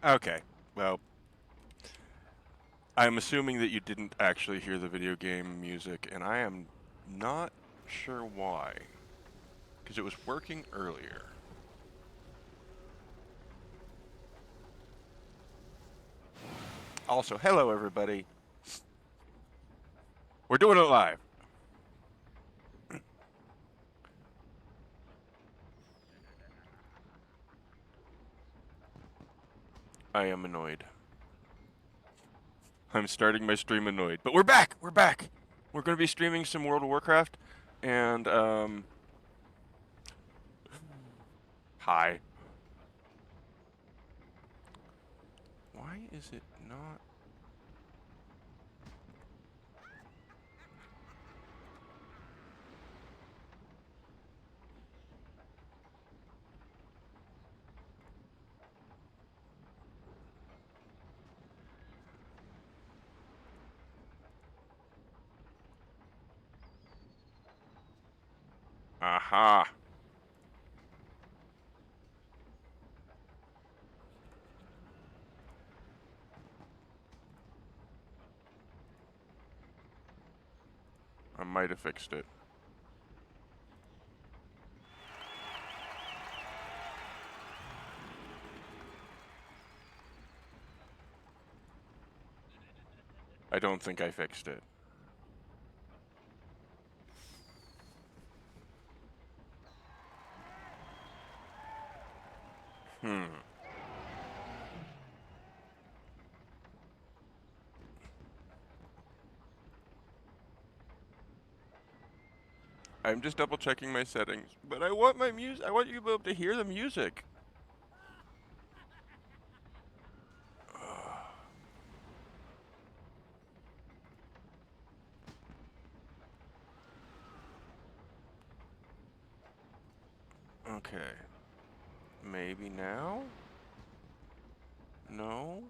Okay, well, I'm assuming that you didn't actually hear the video game music, and I am not sure why. Because it was working earlier. Also, hello everybody. We're doing it live. I am annoyed. I'm starting my stream annoyed. But we're back! We're back! We're going to be streaming some World of Warcraft, and, hi. Why is it not... Aha! I might have fixed it. I don't think I fixed it. Hmm. I'm just double checking my settings, but I want my music. I want you to be able to hear the music. Okay. Maybe now? No?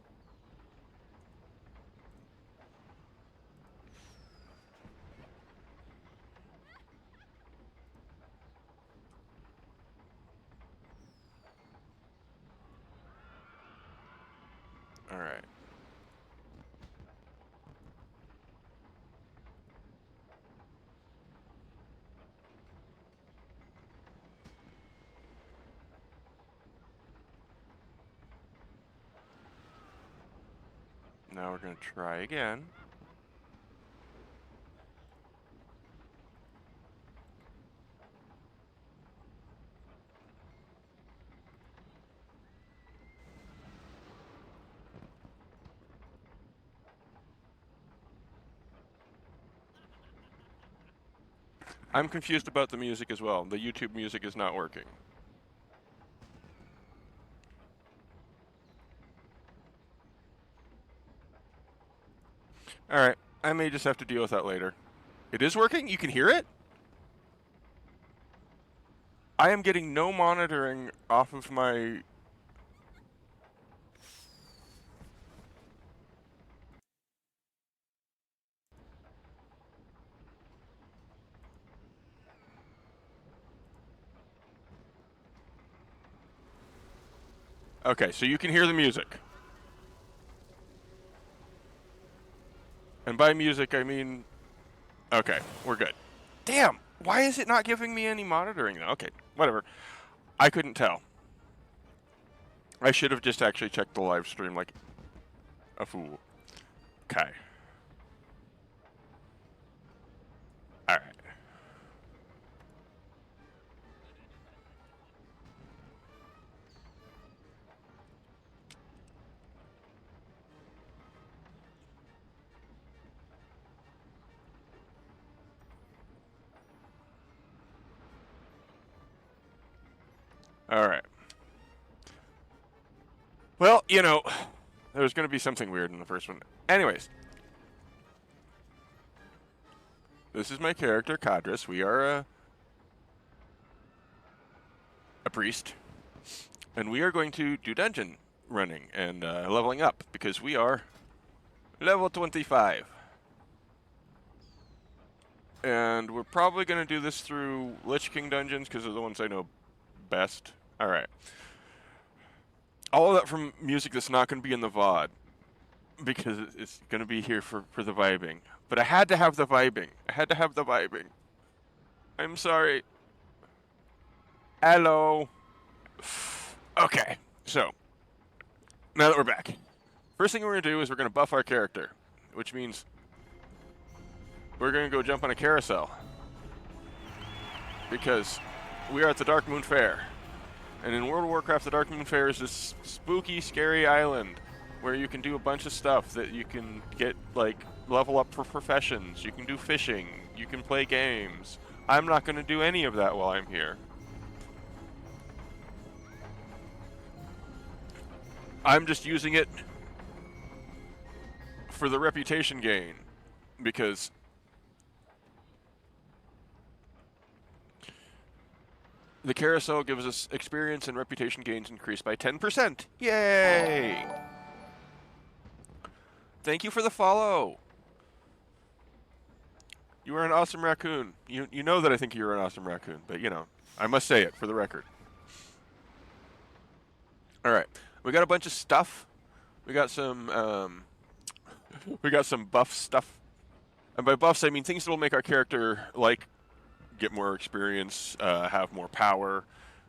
Alright. Now we're gonna try again. I'm confused about the music as well. The YouTube music is not working. Alright. I may just have to deal with that later. It is working? You can hear it? I am getting no monitoring off of my... Okay, so you can hear the music. And by music, I mean... Okay, we're good. Damn! Why is it not giving me any monitoring though? Okay, whatever. I couldn't tell. I should have just actually checked the live stream like a fool. Okay. Alright. Alright. Well, you know, there's going to be something weird in the first one. Anyways. This is my character, Kadris. We are a priest. And we are going to do dungeon running and leveling up because we are level 25. And we're probably going to do this through Lich King dungeons because they're the ones I know best. Alright. All of that from music that's not going to be in the VOD because it's going to be here for the vibing. But I had to have the vibing. I had to have the vibing. I'm sorry. Hello. Okay, so now that we're back, first thing we're going to do is we're going to buff our character, which means we're going to go jump on a carousel because we are at the Dark Moon Fair. And in World of Warcraft, the Dark Moon Fair is this spooky, scary island where you can do a bunch of stuff that you can get, like, level up for professions. You can do fishing. You can play games. I'm not going to do any of that while I'm here. I'm just using it for the reputation gain because the carousel gives us experience and reputation gains increased by 10%. Yay! Thank you for the follow. You are an awesome raccoon. You know that I think you're an awesome raccoon, but you know, I must say it for the record. All right, we got a bunch of stuff. We got some buff stuff, and by buffs I mean things that will make our character like get more experience, have more power.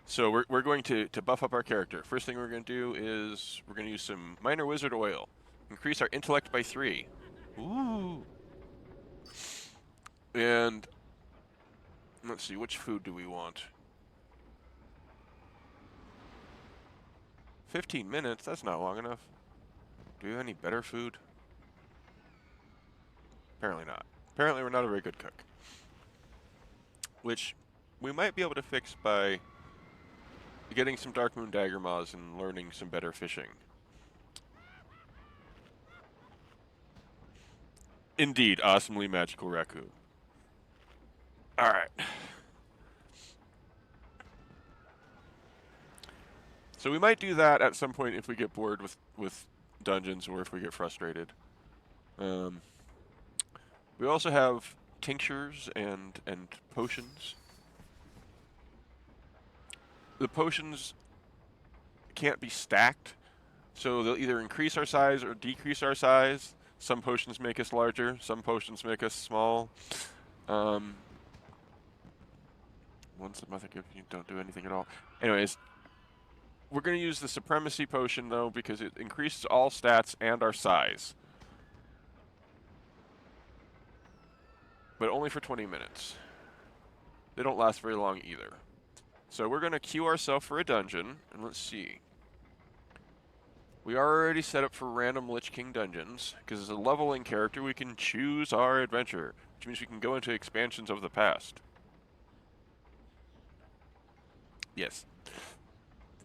So we're going to buff up our character. First thing we're going to do is we're going to use some minor wizard oil, increase our intellect by 3. Ooh. And let's see, which food do we want? 15 minutes? That's not long enough. Do we have any better food? Apparently not. Apparently we're not a very good cook. Which we might be able to fix by getting some Dark Moon Dagger Maws and learning some better fishing. Indeed, awesomely magical raccoon. Alright. So we might do that at some point if we get bored with dungeons or if we get frustrated. We also have tinctures and potions. The potions can't be stacked, so they'll either increase our size or decrease our size. Some potions make us larger, some potions make us small. Once the mother gives you don't do anything at all. Anyways, we're going to use the Supremacy Potion, though, because it increases all stats and our size. But only for 20 minutes. They don't last very long either. So we're going to queue ourselves for a dungeon, and let's see. We are already set up for random Lich King dungeons, because as a leveling character, we can choose our adventure, which means we can go into expansions of the past. Yes.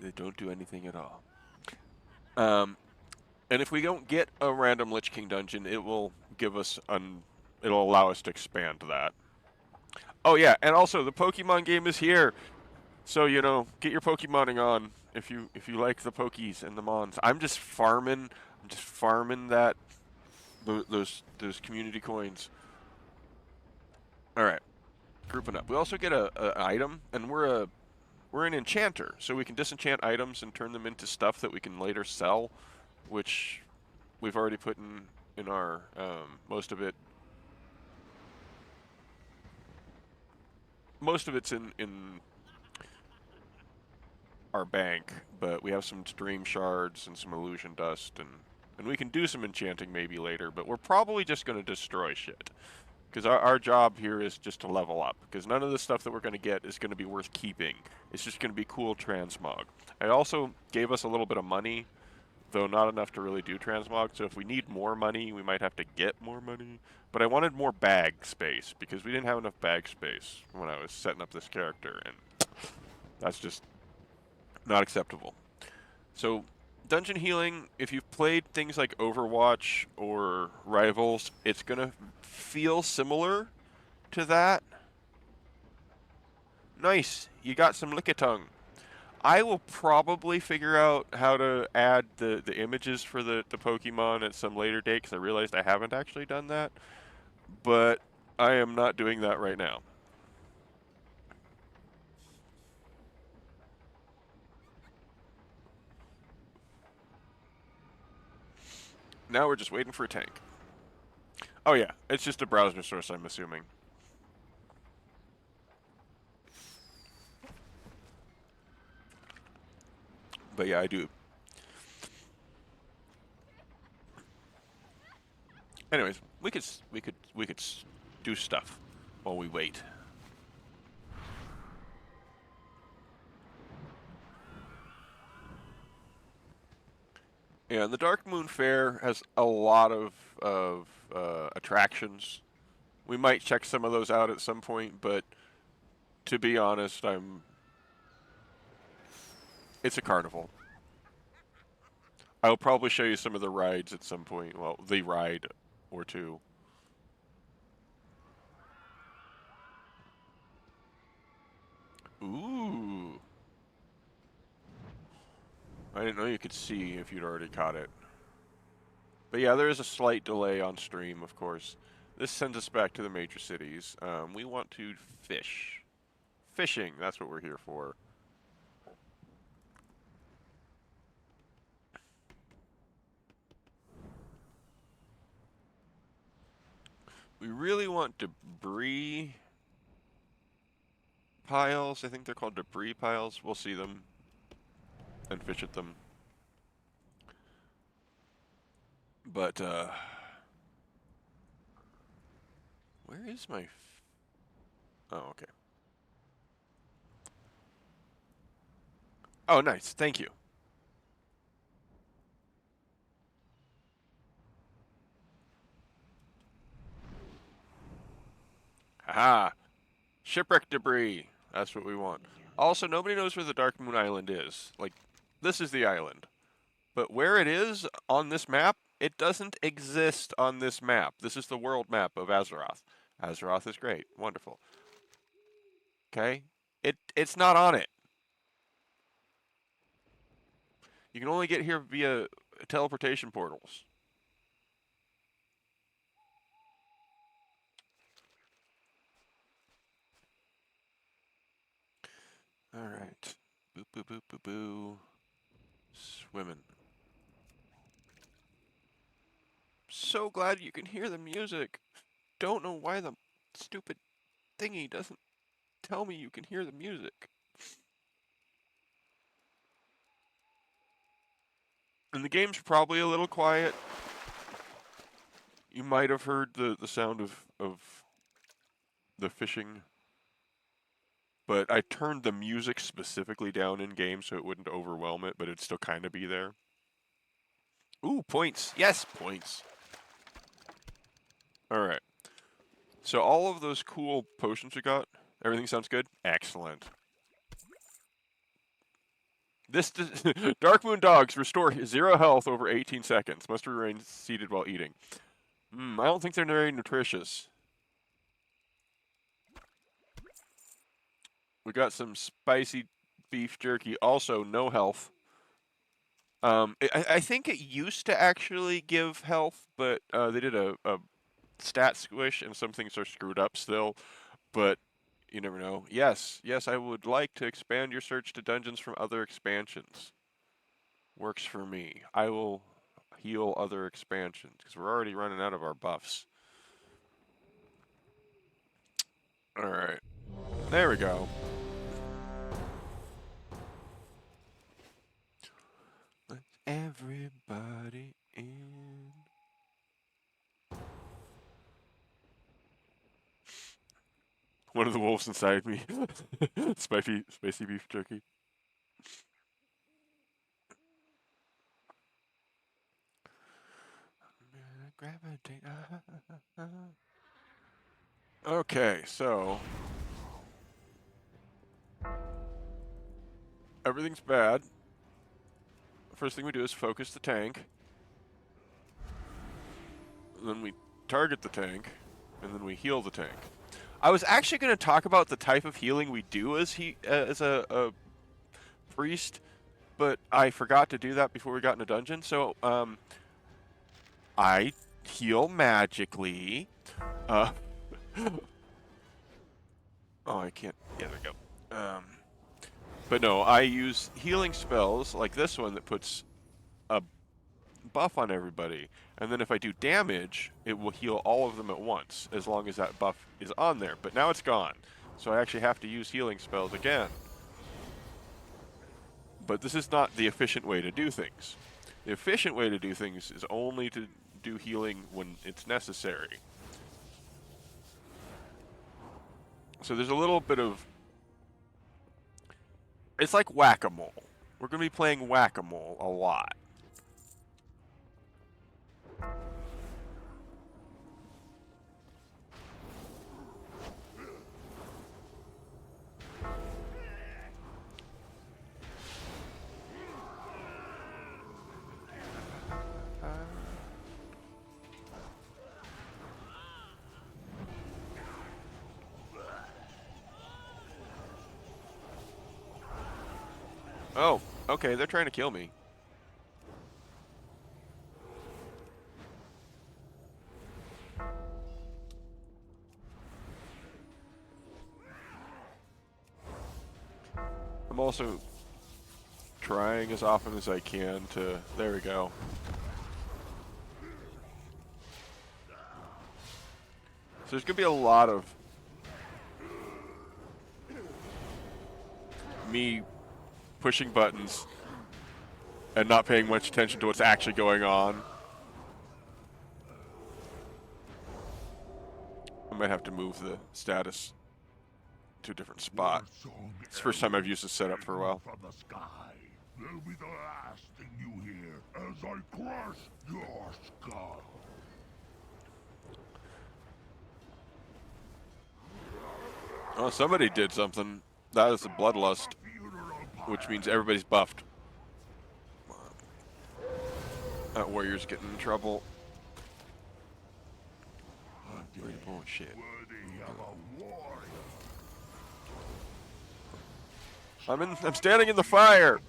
They don't do anything at all. And if we don't get a random Lich King dungeon, it will give us it'll allow us to expand that. Oh yeah, and also the Pokemon game is here. So, you know, get your Pokemoning on if you like the Pokies and the Mons. I'm just farming that those community coins. All right. Grouping up. We also get a item, and we're an enchanter, so we can disenchant items and turn them into stuff that we can later sell, which we've already put in our most of it's in our bank, but we have some dream shards and some illusion dust, and we can do some enchanting maybe later, but we're probably just going to destroy shit. Because our job here is just to level up. Because none of the stuff that we're going to get is going to be worth keeping. It's just going to be cool transmog. I also gave us a little bit of money, though not enough to really do transmog. So if we need more money, we might have to get more money. But I wanted more bag space, because we didn't have enough bag space when I was setting up this character. And that's just not acceptable. So dungeon healing, if you've played things like Overwatch or Rivals, it's going to feel similar to that. Nice, you got some Lickitung. I will probably figure out how to add the images for the Pokemon at some later date, because I realized I haven't actually done that. But I am not doing that right now. Now we're just waiting for a tank. Oh yeah, it's just a browser source, I'm assuming. But yeah, I do. Anyways, we could do stuff while we wait. Yeah, the Dark Moon Fair has a lot of attractions. We might check some of those out at some point, but to be honest, it's a carnival. I'll probably show you some of the rides at some point. Well, the ride or two. Ooh. I didn't know you could see if you'd already caught it. But yeah, there is a slight delay on stream, of course. This sends us back to the major cities. We want to fish. Fishing, that's what we're here for. We really want debris piles. I think they're called debris piles. We'll see them and fish at them. But, where is my... Oh, okay. Oh, nice. Thank you. Haha. Shipwreck debris. That's what we want. Also, nobody knows where the Dark Moon Island is. Like, this is the island. But where it is on this map, it doesn't exist on this map. This is the world map of Azeroth. Azeroth is great. Wonderful. Okay? It's not on it. You can only get here via teleportation portals. Alright. Boop, boop, boop, boop, boo. Swimming. So glad you can hear the music. Don't know why the stupid thingy doesn't tell me you can hear the music. And the game's probably a little quiet. You might have heard the sound of the fishing. But I turned the music specifically down in game so it wouldn't overwhelm it, but it'd still kind of be there. Ooh, points. Yes, points. Alright. So all of those cool potions we got, everything sounds good? Excellent. This Dark Moon Dogs restore 0 health over 18 seconds. Must remain seated while eating. I don't think they're very nutritious. We got some spicy beef jerky. Also, no health. I think it used to actually give health, but they did a stat squish, and some things are screwed up still. But you never know. Yes, I would like to expand your search to dungeons from other expansions. Works for me. I will heal other expansions, because we're already running out of our buffs. Alright. There we go. Let everybody in. One of the wolves inside me. Spicy beef jerky. Gravitate. Okay, so everything's bad. First thing we do is focus the tank. And then we target the tank, and then we heal the tank. I was actually going to talk about the type of healing we do as a priest, but I forgot to do that before we got in a dungeon. So I heal magically. Oh, I can't. Yeah, there we go. But no, I use healing spells like this one that puts a buff on everybody. And then if I do damage, it will heal all of them at once, as long as that buff is on there. But now it's gone. So I actually have to use healing spells again. But this is not the efficient way to do things. The efficient way to do things is only to do healing when it's necessary. So there's a little bit of... It's like whack-a-mole. We're going to be playing whack-a-mole a lot. Oh, okay, they're trying to kill me. I'm also trying as often as I can to... There we go. So there's going to be a lot of me pushing buttons and not paying much attention to what's actually going on. I might have to move the status to a different spot. It's the first time I've used this setup for a while. From the sky. They'll be the last thing you hear as I crush your skull. Oh, somebody did something. That is a bloodlust, which means everybody's buffed. That warrior's getting in trouble. Oh shit. I'm standing in the fire.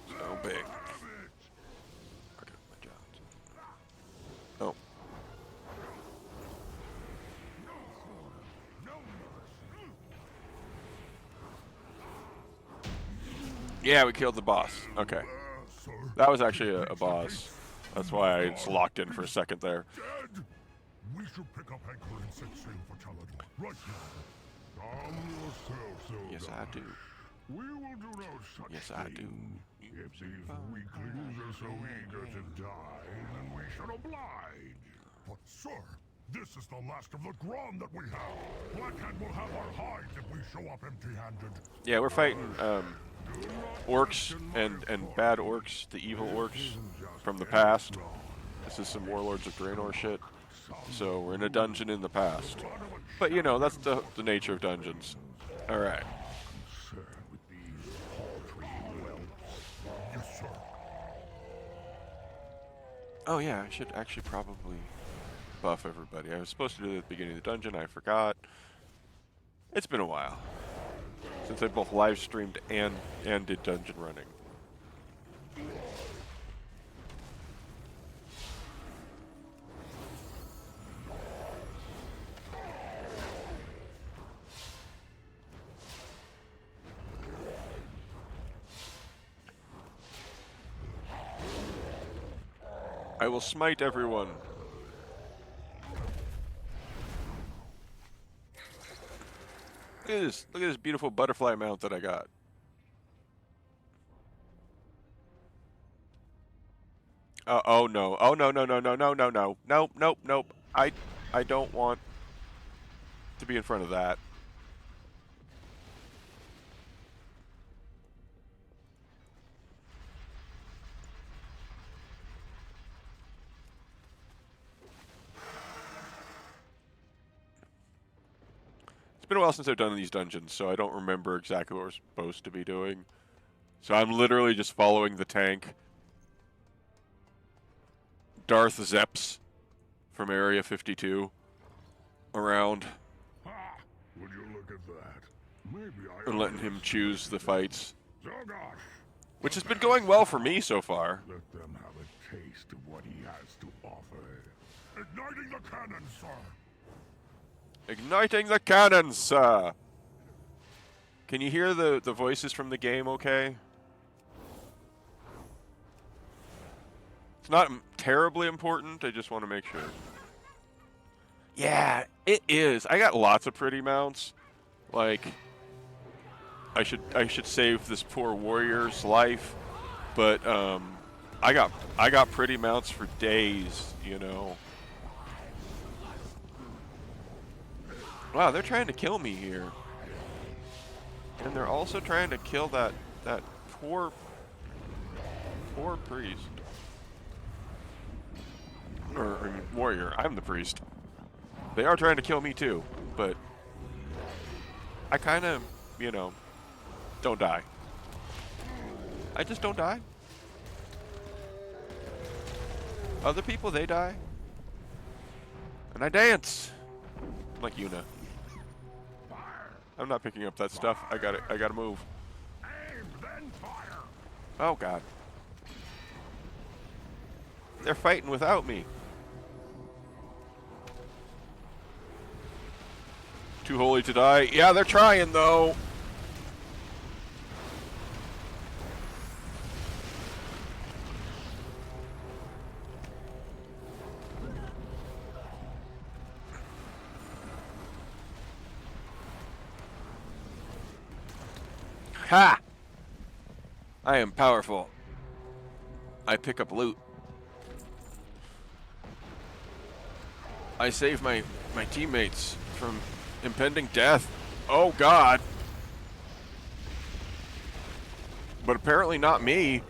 So big. Okay, my job. Oh. Yeah, we killed the boss. Okay. That was actually a boss. That's why I just locked in for a second there. Dead? We should pick up anchor and set sail for Talador right now. Calm yourself, Silver. Yes, I do. We will do no such Yes, I do. If these weaklings are so eager to die, then we should oblige. But, sir, this is the last of the Grom that we have. Blackhand will have our hides if we show up empty-handed. Yeah, we're fighting orcs and bad orcs, the evil orcs from the past. This is some Warlords of Draenor shit. So we're in a dungeon in the past. But you know, that's the nature of dungeons. Alright. Yes, sir. Oh yeah, I should actually probably buff everybody. I was supposed to do it at the beginning of the dungeon, I forgot. It's been a while since I both live streamed and did dungeon running. I will smite everyone. Look at this. Look at this beautiful butterfly mount that I got. Oh no. Oh no no no no no no no. Nope, nope, nope. I don't want to be in front of that. It's been a while since I've done these dungeons, so I don't remember exactly what we're supposed to be doing. So I'm literally just following the tank. Darth Zeps from Area 52 around. Ha! Would you look at that? Maybe I And letting him choose the fights. Zogosh! Which has been going well for me so far. Let them have a taste of what he has to offer. Igniting the cannon, sir. Igniting the cannons, sir. Can you hear the voices from the game okay? It's not terribly important, I just want to make sure. Yeah, it is. I got lots of pretty mounts. Like, I should save this poor warrior's life, but I got pretty mounts for days, you know. Wow, they're trying to kill me here. And they're also trying to kill that poor priest. Or warrior. I'm the priest. They are trying to kill me too, but I kind of, you know, don't die. I just don't die. Other people, they die. And I dance. Like Yuna. I'm not picking up that stuff. I gotta move. Aim, then fire. Oh god. They're fighting without me. Too holy to die. Yeah, they're trying though. Ha! I am powerful. I pick up loot. I save my teammates from impending death. Oh god. But apparently not me.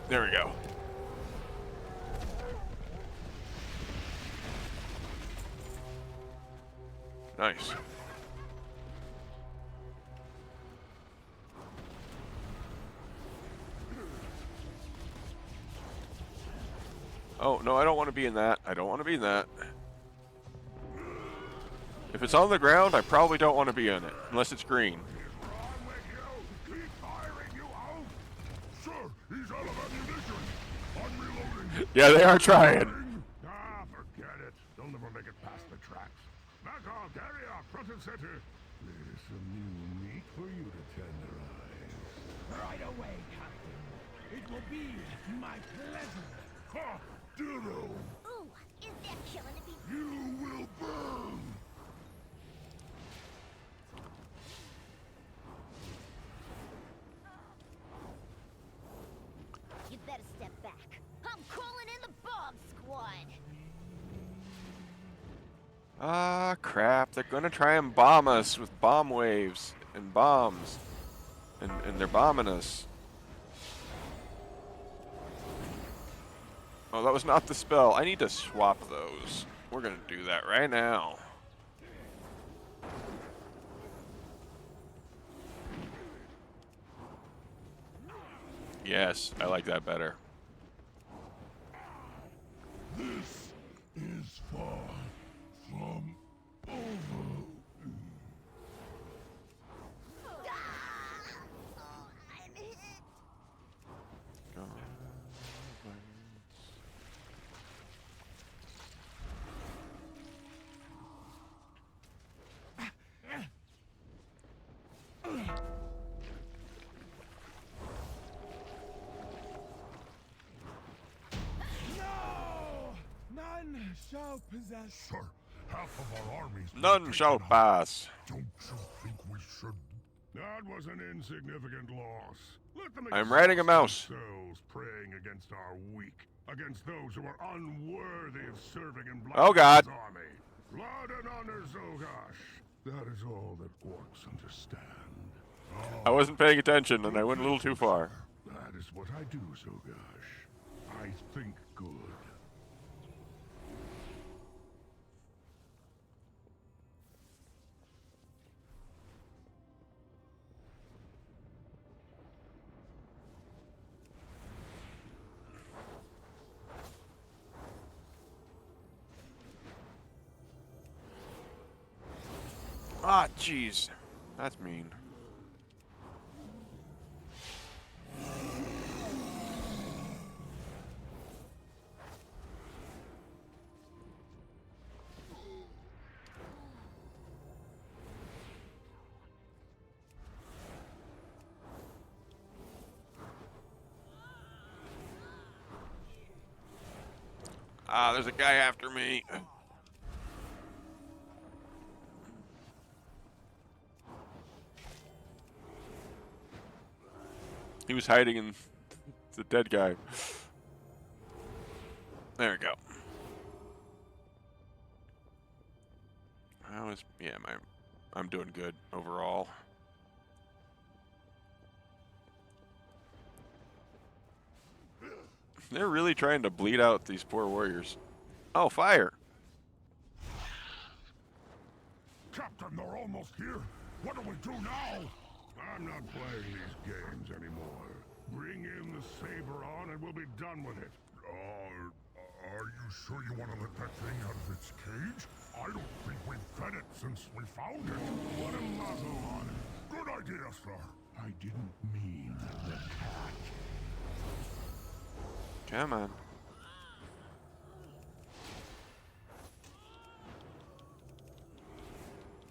There we go. Nice. Oh, no, I don't want to be in that. I don't want to be in that. If it's on the ground, I probably don't want to be in it, unless it's green. Yeah, they are trying. Ah, forget it. They'll never make it past the tracks. Back off, carry off, front and center. There's some new meat for you to tenderize. Right away, Captain. It will be my pleasure. Ha! Ditto! Ooh, is that killing to be? You will burn! You better step back. I'm calling in the bomb squad. Ah, crap. They're gonna try and bomb us with bomb waves and bombs. And they're bombing us. Oh, that was not the spell. I need to swap those. We're gonna do that right now. Yes, I like that better. This is far from over. Oh, I'm hit. No! None shall possess. Sir, half of our armies. None shall pass. Don't you think we should? That was an insignificant loss. Let them I'm riding a mouse. themselves, praying against our weak, against those who are unworthy of serving in Oh, God. Blood's army. Blood and honor, Zogash. That is all that orcs understand. I wasn't paying attention and I went a little too far. That is what I do, Zogash. I think good. Ah, jeez. That's mean. Ah, there's a guy after me. He was hiding in the dead guy. There we go. I'm doing good overall. They're really trying to bleed out these poor warriors. Oh, fire! Captain, they're almost here. What do we do now? I'm not playing these games anymore. Bring in the saber on and we'll be done with it. Are you sure you want to let that thing out of its cage? I don't think we've fed it since we found it. Let him muzzle on it. Good idea, sir. I didn't mean the cat. Come on.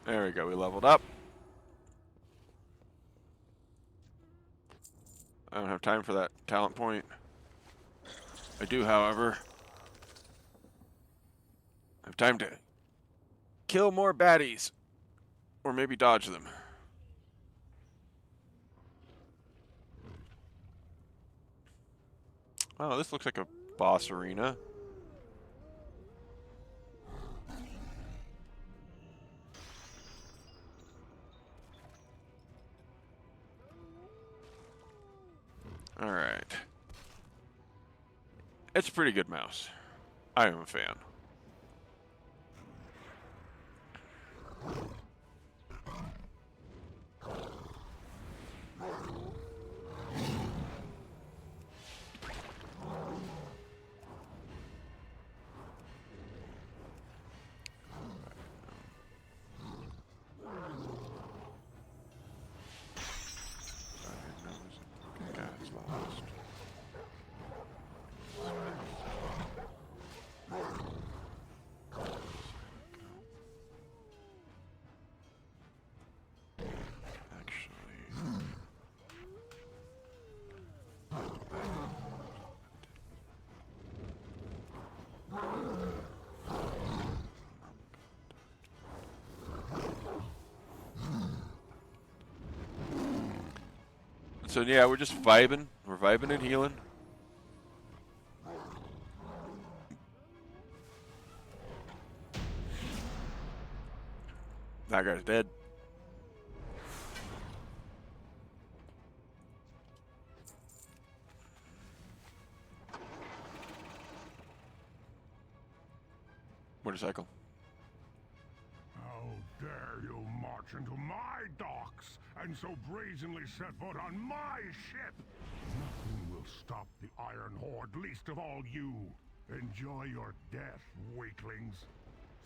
There we go, we leveled up. I don't have time for that talent point. I do, however, have time to kill more baddies. Or maybe dodge them. Oh, this looks like a boss arena. Alright. It's a pretty good mouse. I am a fan. So yeah, we're just vibing. We're vibing and healing. That guy's dead. Motorcycle. How dare you march into my docks and so brazenly set foot on my ship? Nothing will stop the Iron Horde, least of all you. Enjoy your death, weaklings.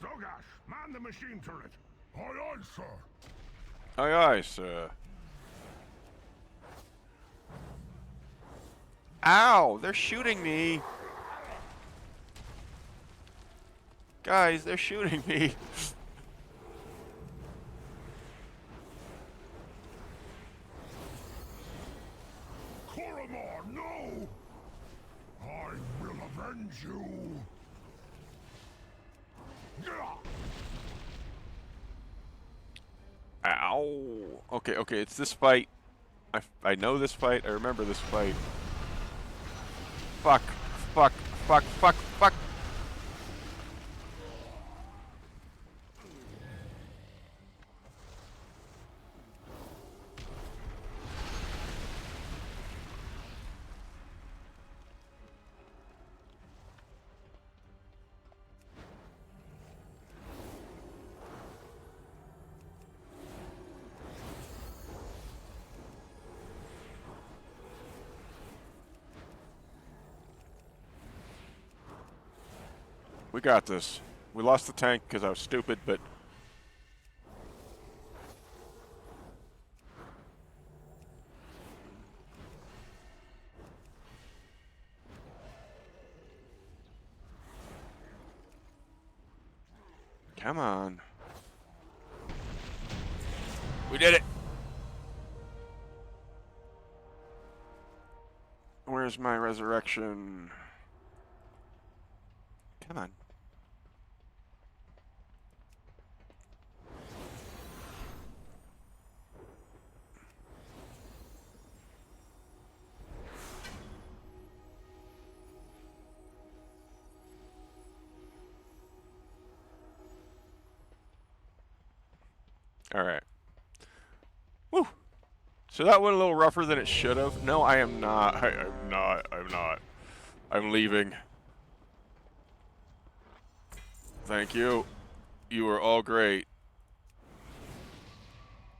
Zogash, man the machine turret. Aye, aye, sir. Aye, aye, sir. Ow! They're shooting me! Guys, they're shooting me! Koramor, no! I will avenge you! Yeah! Ow! Okay, it's this fight. I know this fight. I remember this fight. Fuck. We got this. We lost the tank because I was stupid, but... Come on. We did it! Where's my resurrection? Come on. All right. Woo. So that went a little rougher than it should have. No, I am not. I'm not. I'm not. I'm leaving. Thank you. You were all great.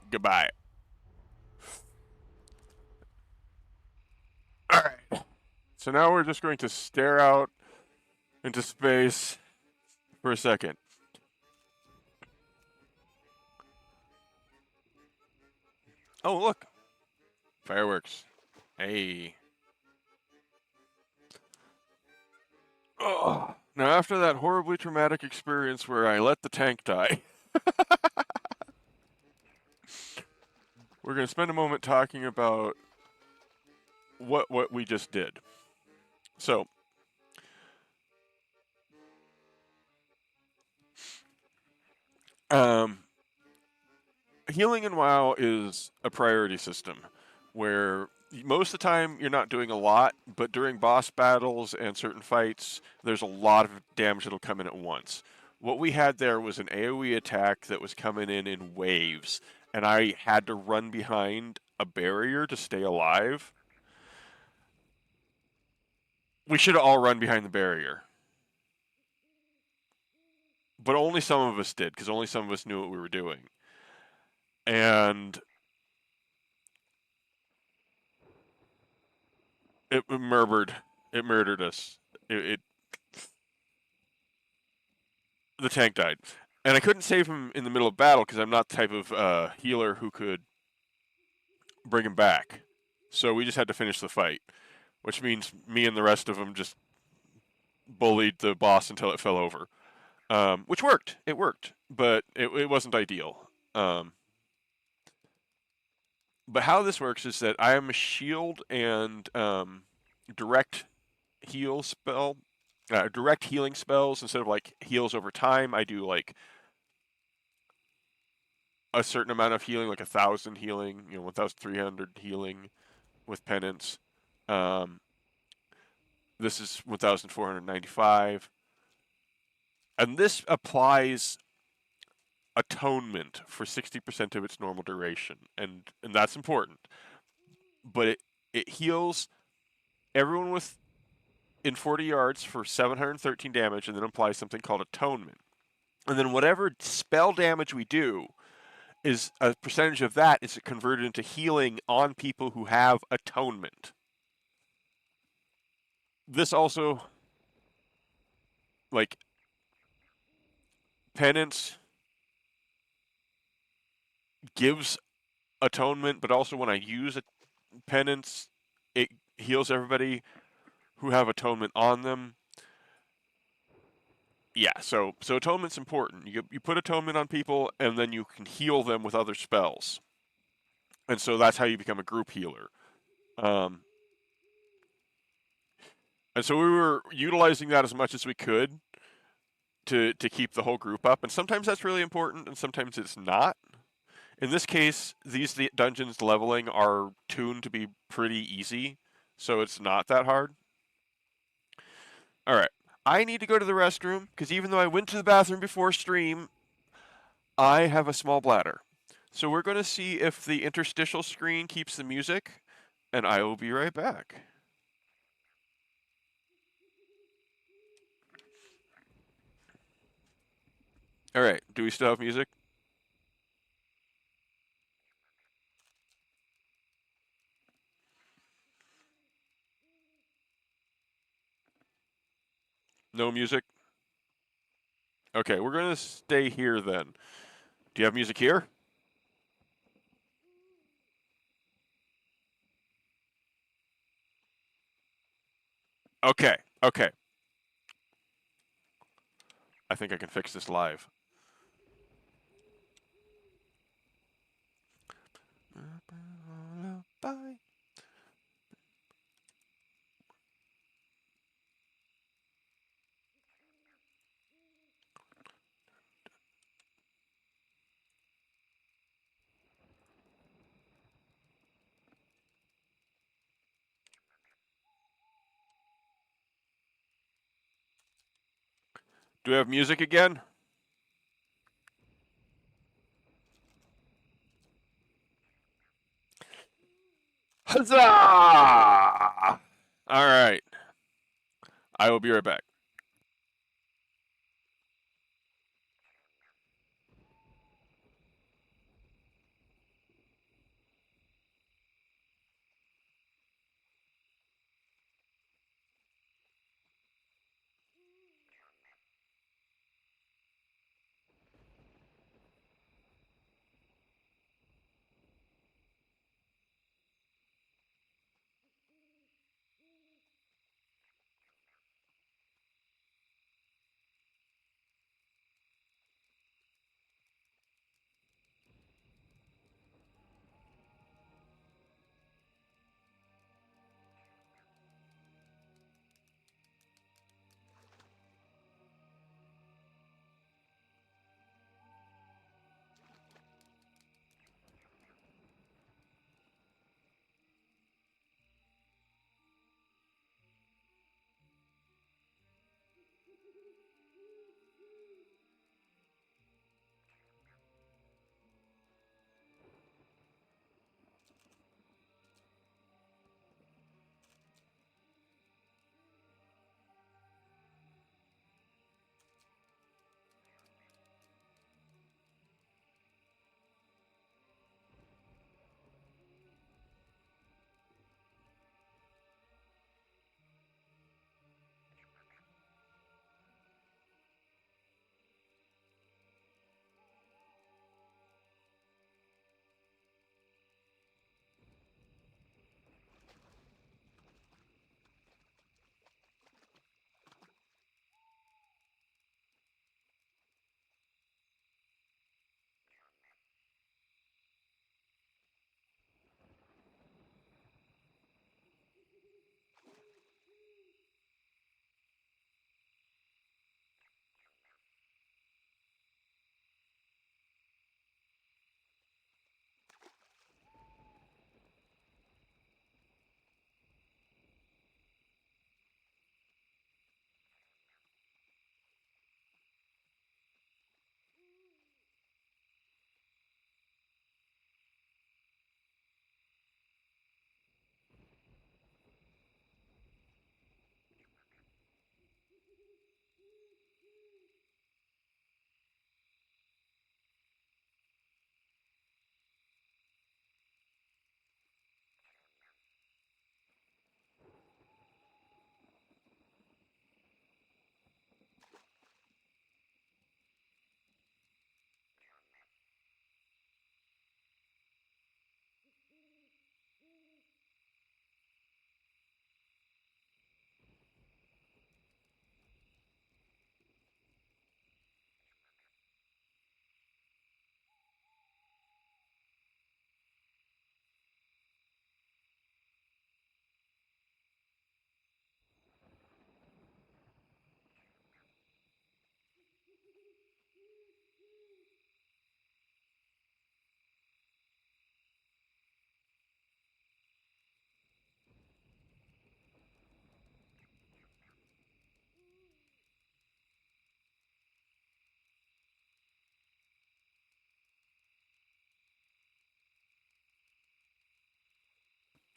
Goodbye. All right. So now we're just going to stare out into space for a second. Oh, look. Fireworks. Hey. Oh. Now, after that horribly traumatic experience where I let the tank die, we're going to spend a moment talking about what we just did. So, healing in WoW is a priority system where most of the time you're not doing a lot, but during boss battles and certain fights, there's a lot of damage that'll come in at once. What we had there was an AoE attack that was coming in waves, and I had to run behind a barrier to stay alive. We should have all run behind the barrier. But only some of us did, because only some of us knew what we were doing. And it murdered us. The tank died. And I couldn't save him in the middle of battle because I'm not the type of healer who could bring him back. So we just had to finish the fight, which means me and the rest of them just bullied the boss until it fell over, which worked. It worked, but it wasn't ideal. But how this works is that I am a shield and direct heal spell, direct healing spells instead of like heals over time. I do like a certain amount of healing, like 1,000 healing, 1,300 healing with penance. This is 1,495. And this applies atonement for 60% of its normal duration. And that's important. But it heals everyone in 40 yards for 713 damage and then applies something called atonement. And then whatever spell damage we do is a percentage of that is converted into healing on people who have atonement. This also, like, penance gives atonement, but also when I use a penance, it heals everybody who have atonement on them. Yeah, so atonement's important. You put atonement on people, and then you can heal them with other spells. And so that's how you become a group healer. And so we were utilizing that as much as we could to keep the whole group up. And sometimes that's really important, and sometimes it's not. In this case, these dungeons leveling are tuned to be pretty easy, so it's not that hard. All right. I need to go to the restroom, because even though I went to the bathroom before stream, I have a small bladder. So we're going to see if the interstitial screen keeps the music, and I will be right back. All right. Do we still have music? No music? Okay, we're going to stay here then. Do you have music here? Okay, okay. I think I can fix this live. Bye. Do we have music again? Huzzah! All right. I will be right back.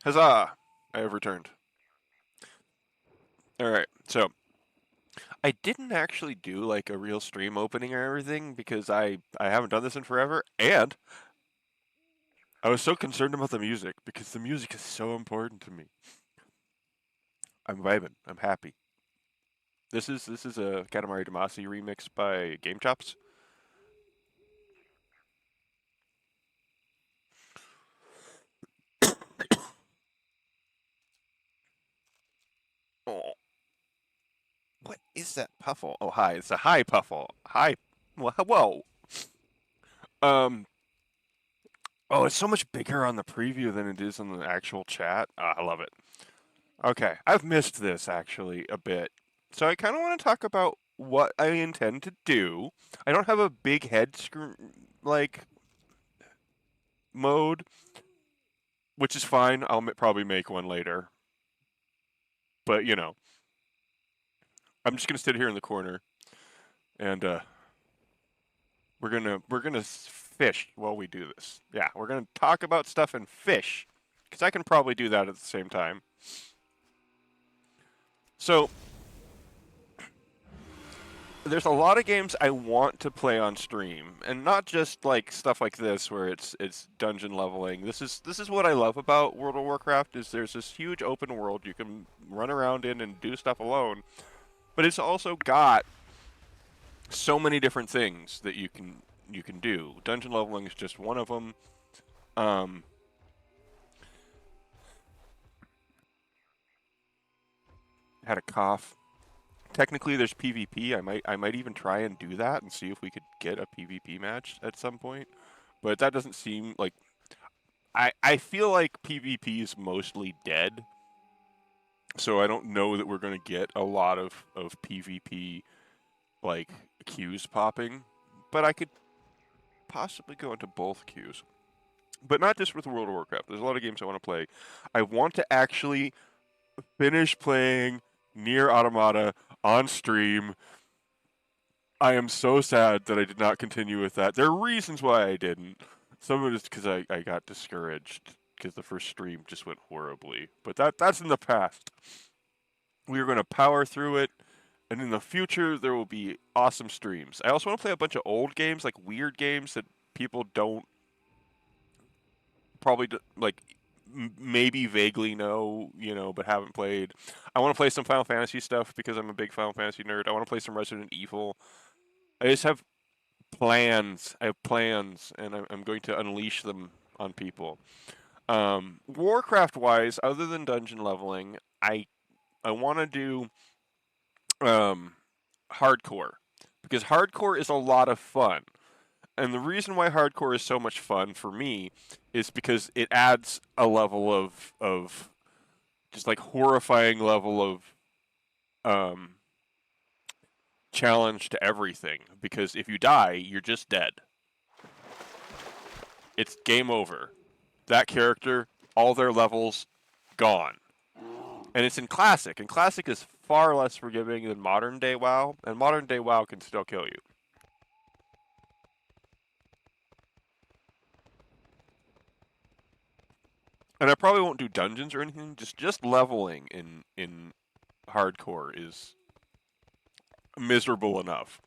Huzzah! I have returned. All right. So I didn't actually do like a real stream opening or everything because I haven't done this in forever, and I was so concerned about the music because the music is so important to me. I'm vibing. I'm happy. This is a Katamari Damacy remix by Game Chops. Oh, what is that puffle? Oh, hi. It's a high puffle. Hi. Whoa. Um. Oh, it's so much bigger on the preview than it is on the actual chat. I love it. Okay, I've missed this actually a bit. So I kind of want to talk about what I intend to do. I don't have a big head like mode, which is fine. I'll probably make one later. But, I'm just going to sit here in the corner and we're gonna fish while we do this. Yeah, we're gonna talk about stuff and fish, because I can probably do that at the same time. So there's a lot of games I want to play on stream, and not just like stuff like this where it's dungeon leveling. This is what I love about World of Warcraft is there's this huge open world you can run around in and do stuff alone, but it's also got so many different things that you can do. Dungeon leveling is just one of them. Had a cough. Technically, there's PvP. I might even try and do that and see if we could get a PvP match at some point. But that doesn't seem like I feel like PvP is mostly dead. So I don't know that we're going to get a lot of PvP like queues popping, but I could possibly go into both queues. But not just with World of Warcraft. There's a lot of games I want to play. I want to actually finish playing Nier Automata on stream. I am so sad that I did not continue with that. There are reasons why I didn't. Some of it is because I got discouraged because the first stream just went horribly. But that's in the past. We are going to power through it, and in the future there will be awesome streams. I also want to play a bunch of old games, like weird games that people don't probably like maybe vaguely know, but haven't played. I want to play some Final Fantasy stuff because I'm a big Final Fantasy nerd. I want to play some Resident Evil. I just have plans. I have plans, and I'm going to unleash them on people. Warcraft-wise, other than dungeon leveling, I want to do hardcore, because hardcore is a lot of fun. And the reason why hardcore is so much fun for me is because it adds a level of just like horrifying level of challenge to everything. Because if you die, you're just dead. It's game over. That character, all their levels, gone. And it's in Classic, and Classic is far less forgiving than modern day WoW, and modern day WoW can still kill you. And I probably won't do dungeons or anything. Just leveling in hardcore is miserable enough.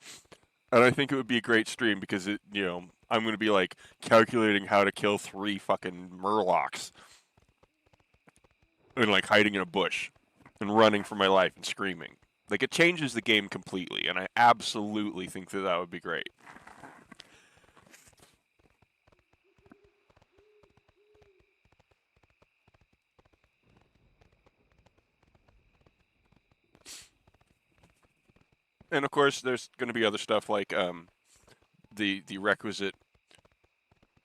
And I think it would be a great stream because I'm going to be like calculating how to kill 3 fucking murlocs and like hiding in a bush and running for my life and screaming. Like, it changes the game completely, and I absolutely think that would be great. And of course, there's going to be other stuff like the requisite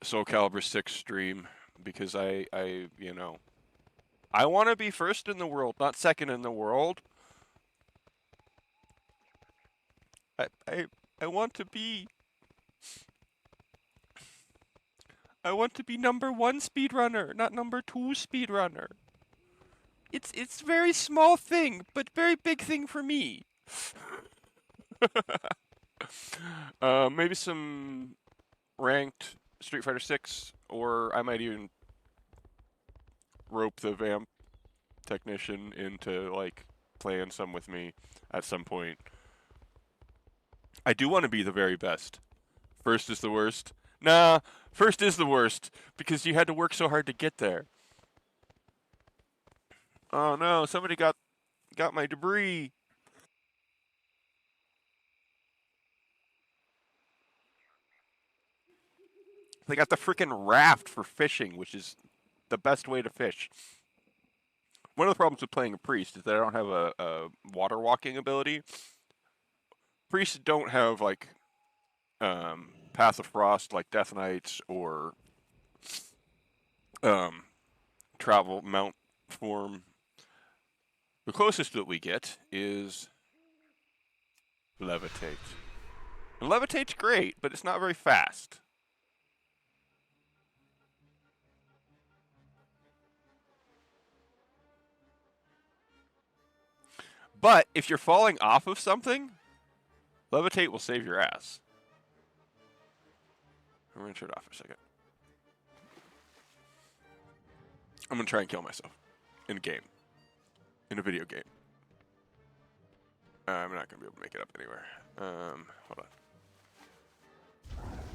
Soul Calibur 6 stream, because I want to be first in the world, not second in the world. I want to be number 1 speedrunner, not number 2 speedrunner. It's very small thing, but very big thing for me. Maybe some ranked Street Fighter 6, or I might even rope the vamp technician into like playing some with me at some point. I do want to be the very best. First is the worst. Nah, first is the worst because you had to work so hard to get there. Oh no, somebody got my debris. They got the freaking raft for fishing, which is the best way to fish. One of the problems with playing a priest is that I don't have a water walking ability. Priests don't have like Path of Frost like Death Knights or travel mount form. The closest that we get is levitate. And levitate's great, but it's not very fast. But if you're falling off of something, Levitate will save your ass. I'm gonna turn it off for a second. I'm gonna try and kill myself in a game, in a video game. I'm not gonna be able to make it up anywhere. Hold on.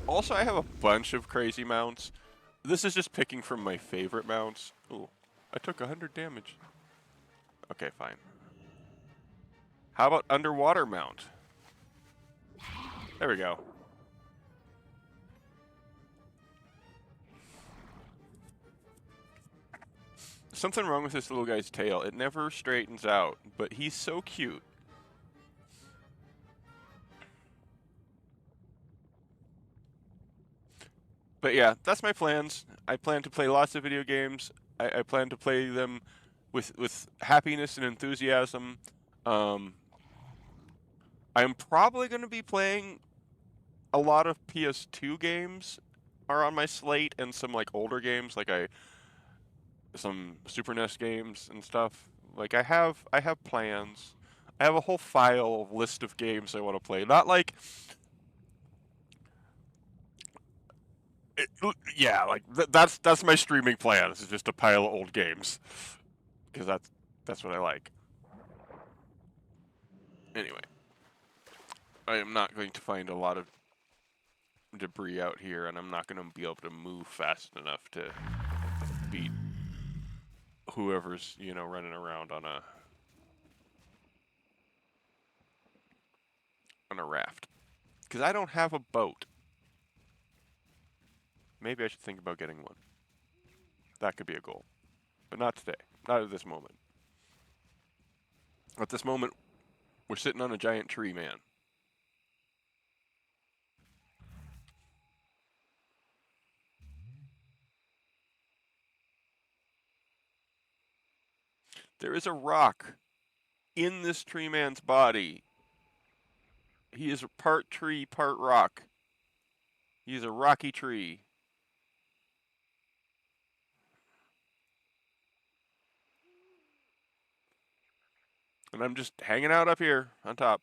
Also, I have a bunch of crazy mounts. This is just picking from my favorite mounts. Ooh, I took 100 damage. Okay, fine. How about underwater mount? There we go. Something wrong with this little guy's tail. It never straightens out, but he's so cute. But yeah, that's my plans. I plan to play lots of video games. I plan to play them with happiness and enthusiasm. I'm probably going to be playing a lot of PS2 games are on my slate, and some like older games, like some Super NES games and stuff. Like I have plans. I have a whole file list of games I want to play. Not like yeah, like that's my streaming plans. It's just a pile of old games because that's what I like. Anyway, I am not going to find a lot of debris out here, and I'm not going to be able to move fast enough to beat whoever's, running around on a raft. Because I don't have a boat. Maybe I should think about getting one. That could be a goal. But not today. Not at this moment. At this moment, we're sitting on a giant tree, man. There is a rock in this tree man's body. He is part tree, part rock. He is a rocky tree. And I'm just hanging out up here on top.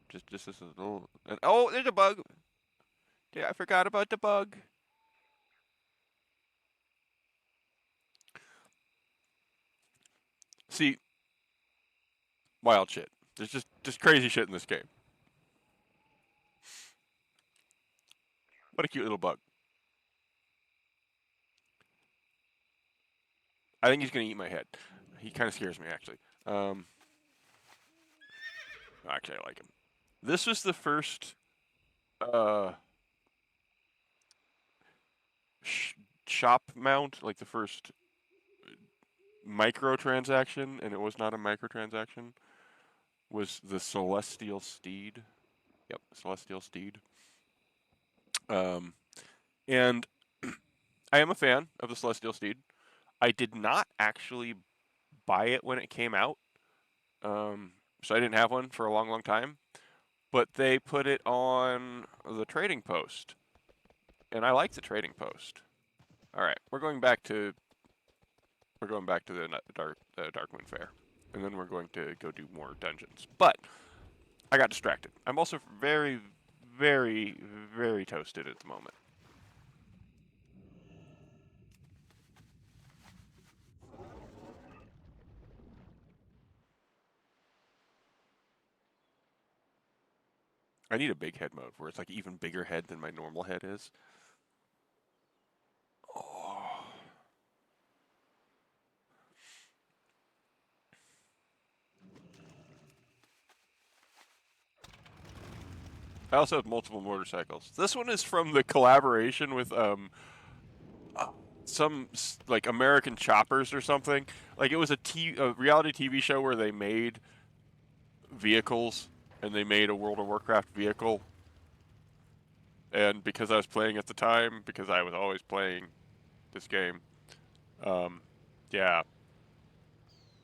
Just this little. And, oh, there's a bug. Yeah, I forgot about the bug. See, wild shit. There's just crazy shit in this game. What a cute little bug. I think he's gonna eat my head. He kind of scares me, actually. Actually, I like him. This was the first shop mount, like the first microtransaction, and it was not a microtransaction, was the Celestial Steed. Yep, Celestial Steed. And I am a fan of the Celestial Steed. I did not actually buy it when it came out, so I didn't have one for a long, long time. But they put it on the trading post, and I like the trading post. All right, we're going back to the Darkmoon Fair, and then we're going to go do more dungeons. But I got distracted. I'm also very, very, very toasted at the moment. I need a big head mode where it's like even bigger head than my normal head is. Oh. I also have multiple motorcycles. This one is from the collaboration with some like American Choppers or something. Like it was a reality TV show where they made vehicles, and they made a World of Warcraft vehicle. And because I was playing at the time, because I was always playing this game, yeah.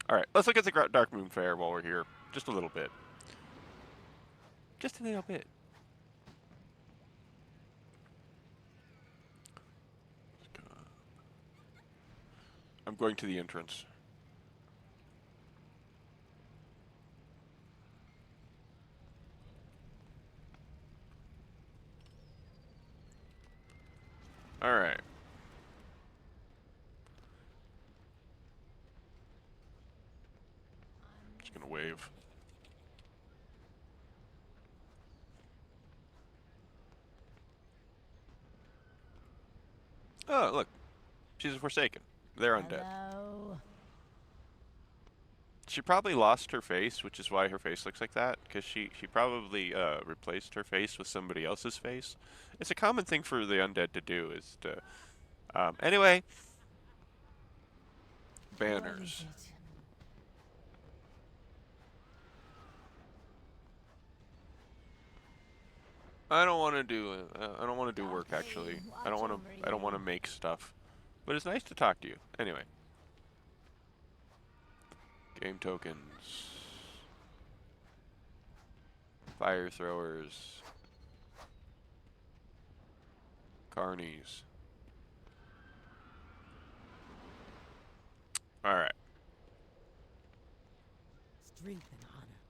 All right, let's look at the Darkmoon Fair while we're here, just a little bit. Just a little bit. I'm going to the entrance. Alright. Just gonna wave. Oh, look. She's a Forsaken. They're undead. Hello. She probably lost her face, which is why her face looks like that, because she probably replaced her face with somebody else's face. It's a common thing for the undead to do, is to... anyway. Banners. What is it? I don't want to do I don't want to do work actually. I don't want to make stuff. But it's nice to talk to you. Anyway. Game tokens. Fire throwers. Carnies. All right. Strength and honor.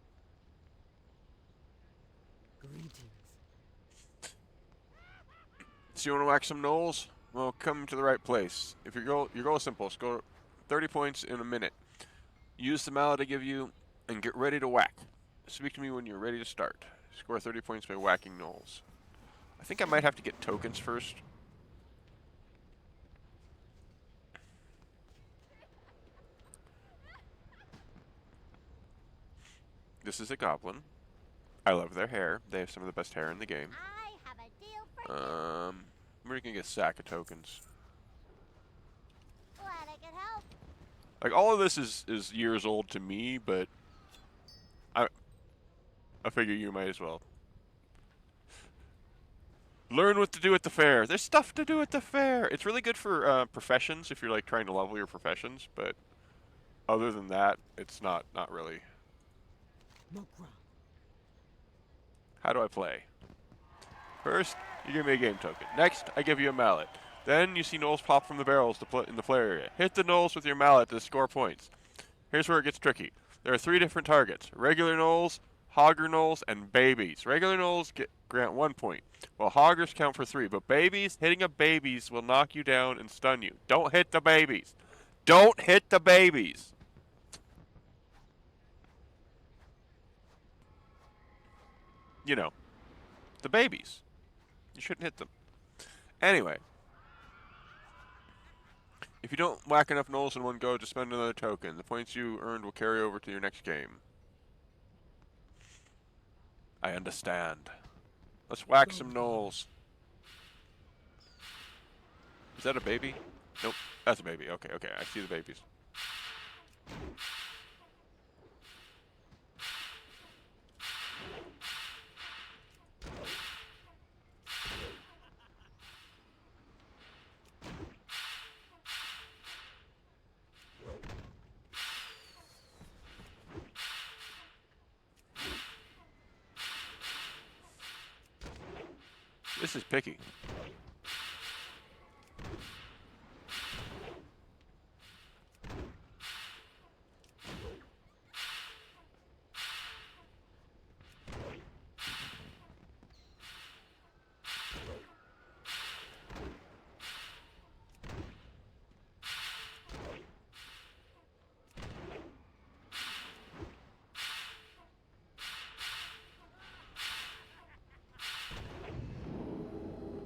Greetings. So you want to whack some gnolls? Well, come to the right place. If your goal is simple, score 30 points in a minute. Use the mallet I give you, and get ready to whack. Speak to me when you're ready to start. Score 30 points by whacking gnolls. I think I might have to get tokens first. This is a goblin. I love their hair. They have some of the best hair in the game. I have a deal for you. We're gonna get a sack of tokens. Glad I could help. Like, all of this is years old to me, but I figure you might as well. Learn what to do at the fair. There's stuff to do at the fair. It's really good for professions if you're like trying to level your professions, but other than that, it's not really. How do I play? First, you give me a game token. Next, I give you a mallet. Then you see gnolls pop from the barrels in the flare area. Hit the gnolls with your mallet to score points. Here's where it gets tricky. There are 3 different targets: regular gnolls, hogger gnolls, and babies. Regular gnolls grant 1 point, while hoggers count for 3. But babies, hitting a babies will knock you down and stun you. Don't hit the babies. Don't hit the babies. You know, the babies. You shouldn't hit them. Anyway. If you don't whack enough gnolls in one go, just spend another token. The points you earned will carry over to your next game. I understand. Let's whack some gnolls. Is that a baby? Nope, that's a baby. Okay, I see the babies. This is picky.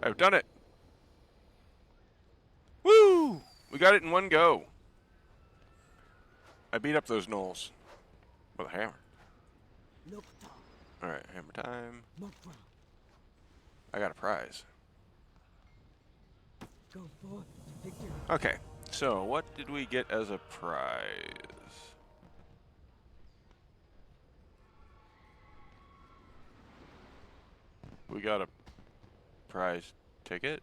I've done it. Woo! We got it in one go. I beat up those gnolls with a hammer. Alright, hammer time. I got a prize. Go forth to victory. Okay, so what did we get as a prize? We got a prize ticket.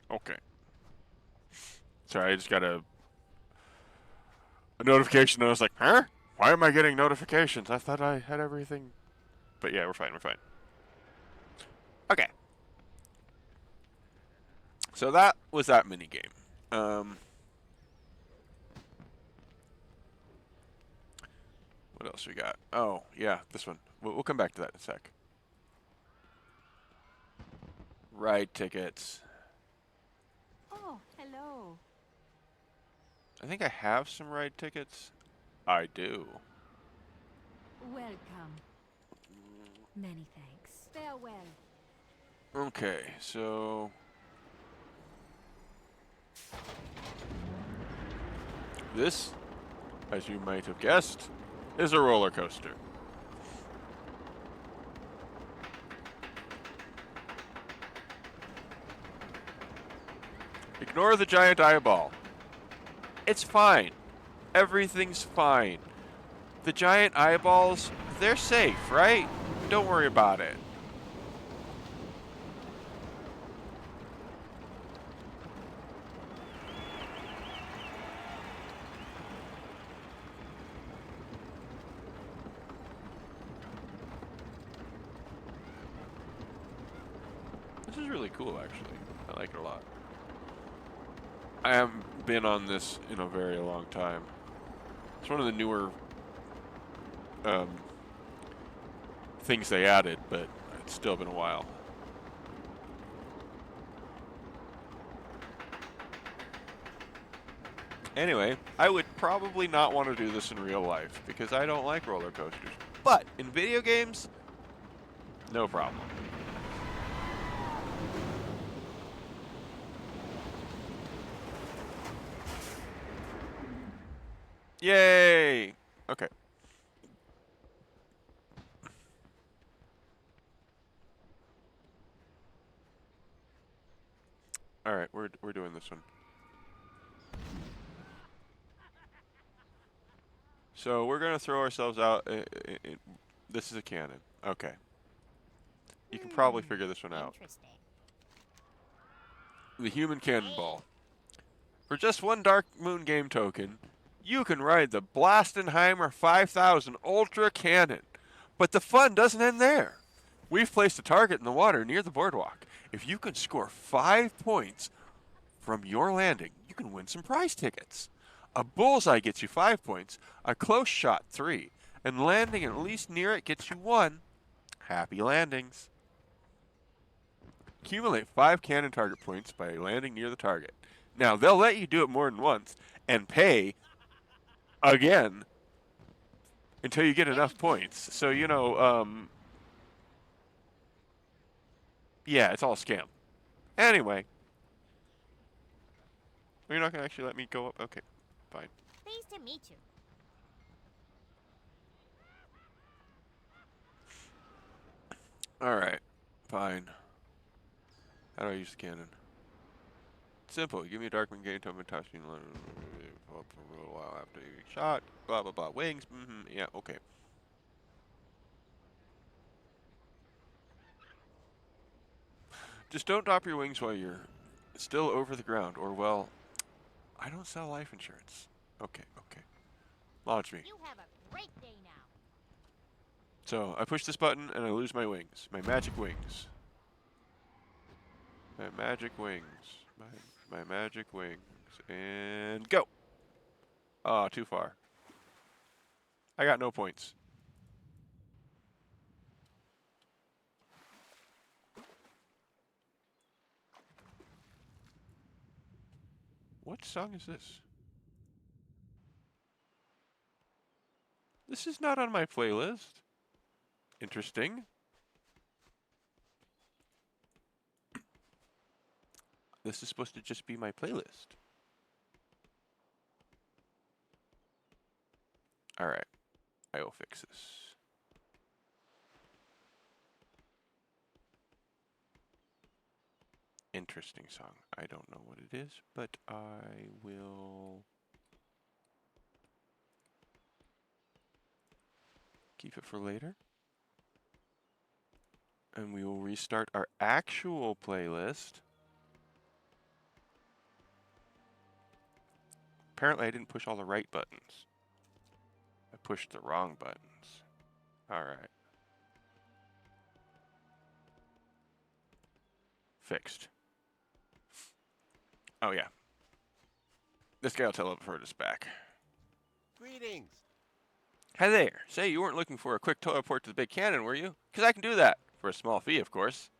Okay. Sorry, I just got a notification and I was like, huh? Why am I getting notifications? I thought I had everything. But yeah, we're fine, we're fine. Okay. So that was that mini game. What else we got? Oh, yeah, this one. We'll come back to that in a sec. Ride tickets. Oh, hello. I think I have some ride tickets. I do. Welcome. Many thanks. Farewell. Okay, so... This, as you might have guessed, is a roller coaster. Ignore the giant eyeball. It's fine. Everything's fine. The giant eyeballs, they're safe, right? Don't worry about it. This is really cool, actually. I like it a lot. I haven't been on this in a very long time. It's one of the newer things they added, but it's still been a while. Anyway, I would probably not want to do this in real life because I don't like roller coasters. But in video games, no problem. Yay! Okay. All right, we're doing this one. So we're gonna throw ourselves out. This is a cannon. Okay. You can probably figure this one out. Interesting. The human cannonball. For just one Dark Moon game token, you can ride the Blastenheimer 5000 Ultra Cannon. But the fun doesn't end there. We've placed a target in the water near the boardwalk. If you can score 5 points from your landing, you can win some prize tickets. A bullseye gets you 5 points, a close shot 3, and landing at least near it gets you 1. Happy landings. Accumulate 5 cannon target points by landing near the target. Now, they'll let you do it more than once and pay again until you get enough points. So, you know, yeah, it's all a scam. Anyway. You're not going to actually let me go up? Okay, fine. Pleased to meet you. Alright, fine. How do I use the cannon? Simple. Give me a Darkman game token, toss me for a little while after you get shot. Blah, blah, blah. Wings. Yeah, okay. Just don't drop your wings while you're still over the ground, or, well, I don't sell life insurance. Okay, okay. Launch me. You have a great day now. So, I push this button, and I lose my wings. My magic wings. My magic wings. My magic wings. And go! Ah, too far. I got no points. What song is this? This is not on my playlist. Interesting. This is supposed to just be my playlist. Alright. I will fix this. Interesting song. I don't know what it is, but I will keep it for later. And we will restart our actual playlist. Apparently I didn't push all the right buttons. I pushed the wrong buttons. Alright. Fixed. Oh, yeah. This guy will teleport us back. Greetings. Hi there. Say, you weren't looking for a quick teleport to the big cannon, were you? Because I can do that. For a small fee, of course.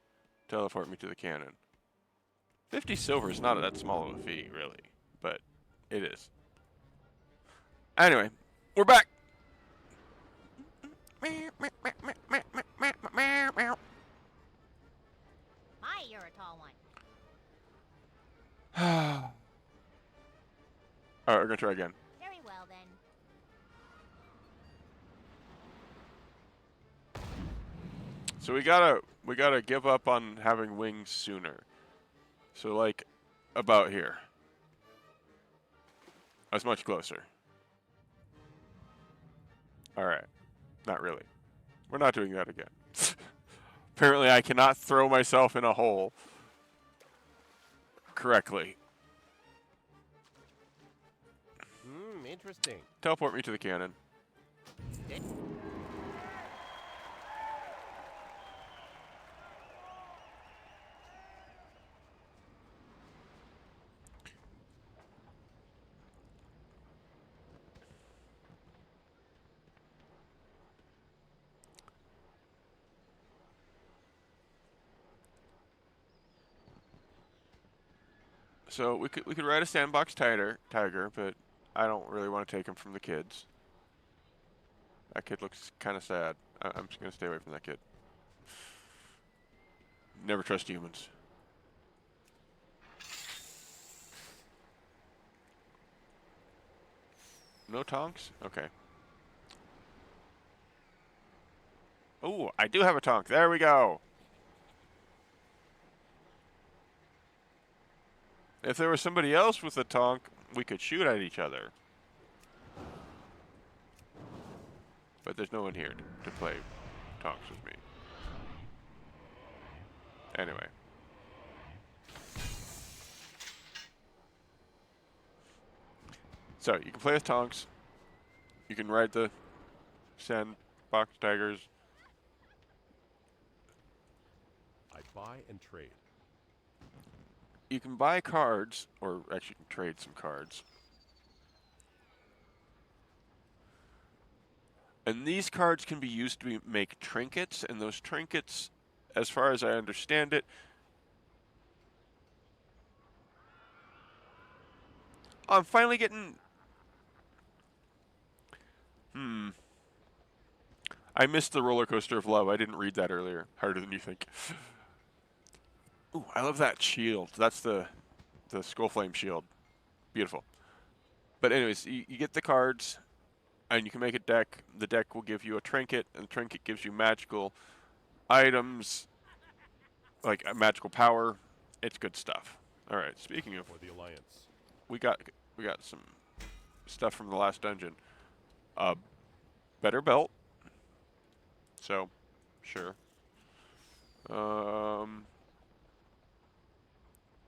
Teleport me to the cannon. 50 silver is not that small of a fee, really. But it is. Anyway, we're back. My, you're a tall one. Alright, we're gonna try again. Very well, then. So we gotta give up on having wings sooner. So like about here. That's much closer. Alright. Not really. We're not doing that again. Apparently I cannot throw myself in a hole correctly. Interesting. Teleport me to the cannon. So we could ride a sandbox tiger, but I don't really want to take him from the kids. That kid looks kind of sad. I'm just gonna stay away from that kid. Never trust humans. No tonks? Okay. Oh, I do have a tonk. There we go. If there was somebody else with a tonk, we could shoot at each other. But there's no one here to play tonks with me. Anyway. So, you can play with tonks. You can ride the sandbox tigers. I buy and trade. You can buy cards, or actually you can trade some cards. And these cards can be used to make trinkets, and those trinkets, as far as I understand it, I'm finally getting... I missed the roller coaster of love. I didn't read that earlier. Harder than you think. Ooh, I love that shield. That's the skull flame shield. Beautiful. But anyways, you get the cards, and you can make a deck. The deck will give you a trinket, and the trinket gives you magical items, like magical power. It's good stuff. All right. Speaking of, For the Alliance. we got some stuff from the last dungeon. Better belt. So, sure.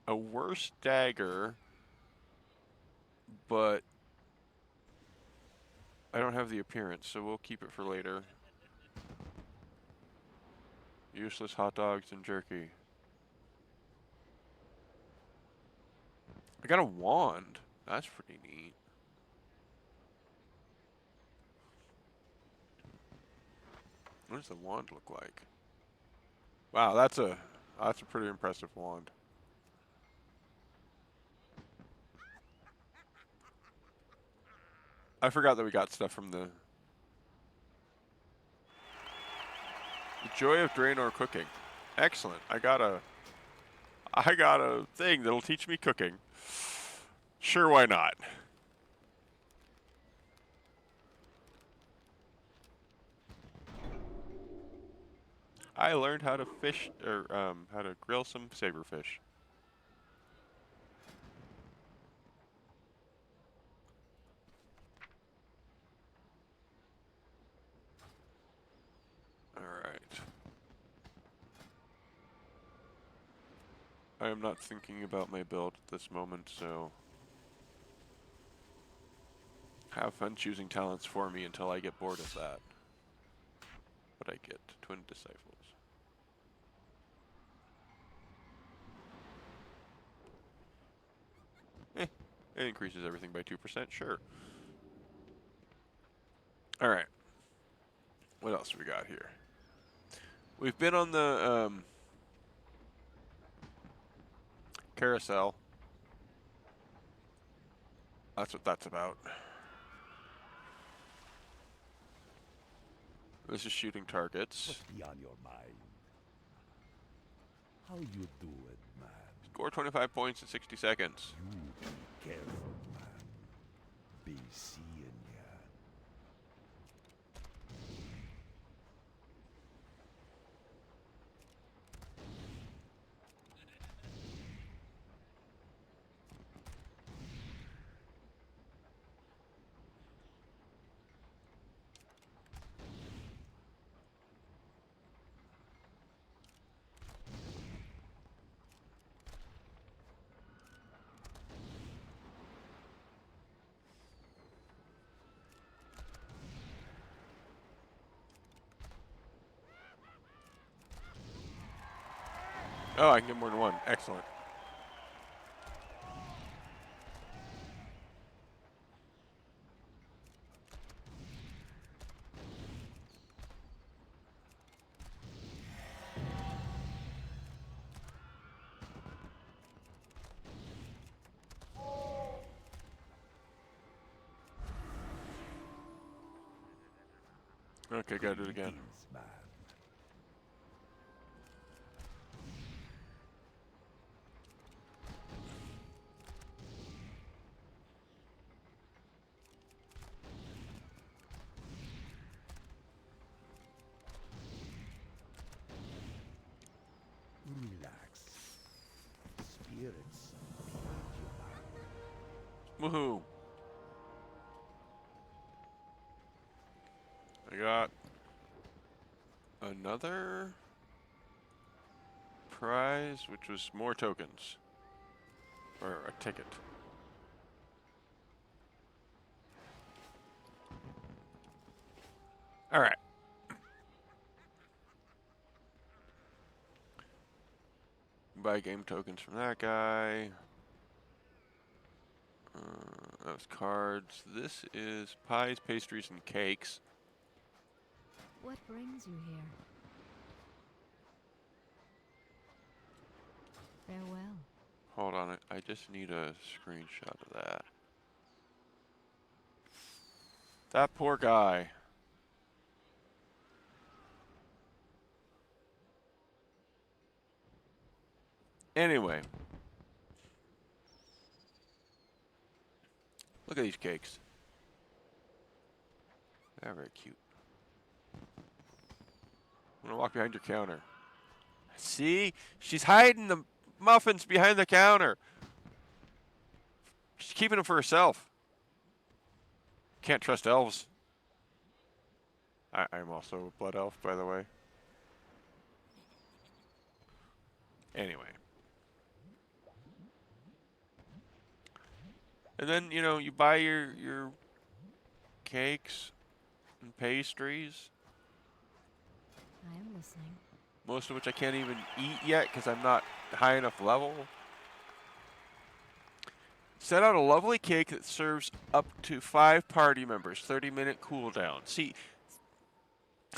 A worse dagger, but I don't have the appearance, so we'll keep it for later. Useless hot dogs and jerky. I got a wand. That's pretty neat. What does the wand look like? Wow, that's a pretty impressive wand. I forgot that we got stuff from the Joy of Draenor cooking. Excellent. I got a thing that'll teach me cooking. Sure, why not? I learned how to fish, or how to grill some saberfish. Alright. I am not thinking about my build at this moment, so have fun choosing talents for me until I get bored of that. What I get, Twin Disciples. It increases everything by 2%. Sure. All right. What else we got here? We've been on the carousel. That's what that's about. This is shooting targets. What's beyond your mind? How you do it, man? Score 25 points in 60 seconds. You be careful, man. Be seeing ya. Oh, I can get more than one. Excellent. Okay, gotta do it again. Greetings, man. Relax. Spirits behind your back. Woohoo. I got another prize, which was more tokens. Or a ticket. All right. Buy game tokens from that guy. That was cards. This is pies, pastries, and cakes. What brings you here? Farewell. Hold on, I just need a screenshot of that. That poor guy. Anyway. Look at these cakes. They're very cute. I'm gonna walk behind your counter. See? She's hiding the muffins behind the counter. She's keeping them for herself. Can't trust elves. I'm also a blood elf, by the way. Anyway. And then, you know, you buy your cakes and pastries. I am listening. Most of which I can't even eat yet because I'm not high enough level. Set out a lovely cake that serves up to 5 party members. 30-minute cooldown. See,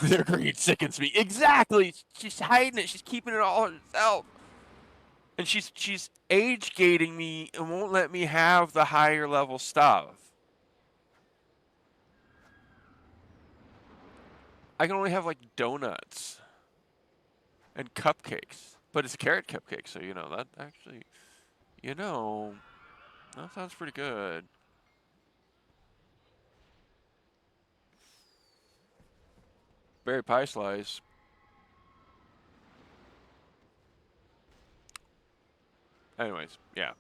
their greed sickens me. Exactly. She's hiding it. She's keeping it all herself. And she's age gating me and won't let me have the higher level stuff. I can only have like donuts and cupcakes, but it's a carrot cupcake, so you know that actually, you know, that sounds pretty good. Berry pie slice. Anyways, yeah.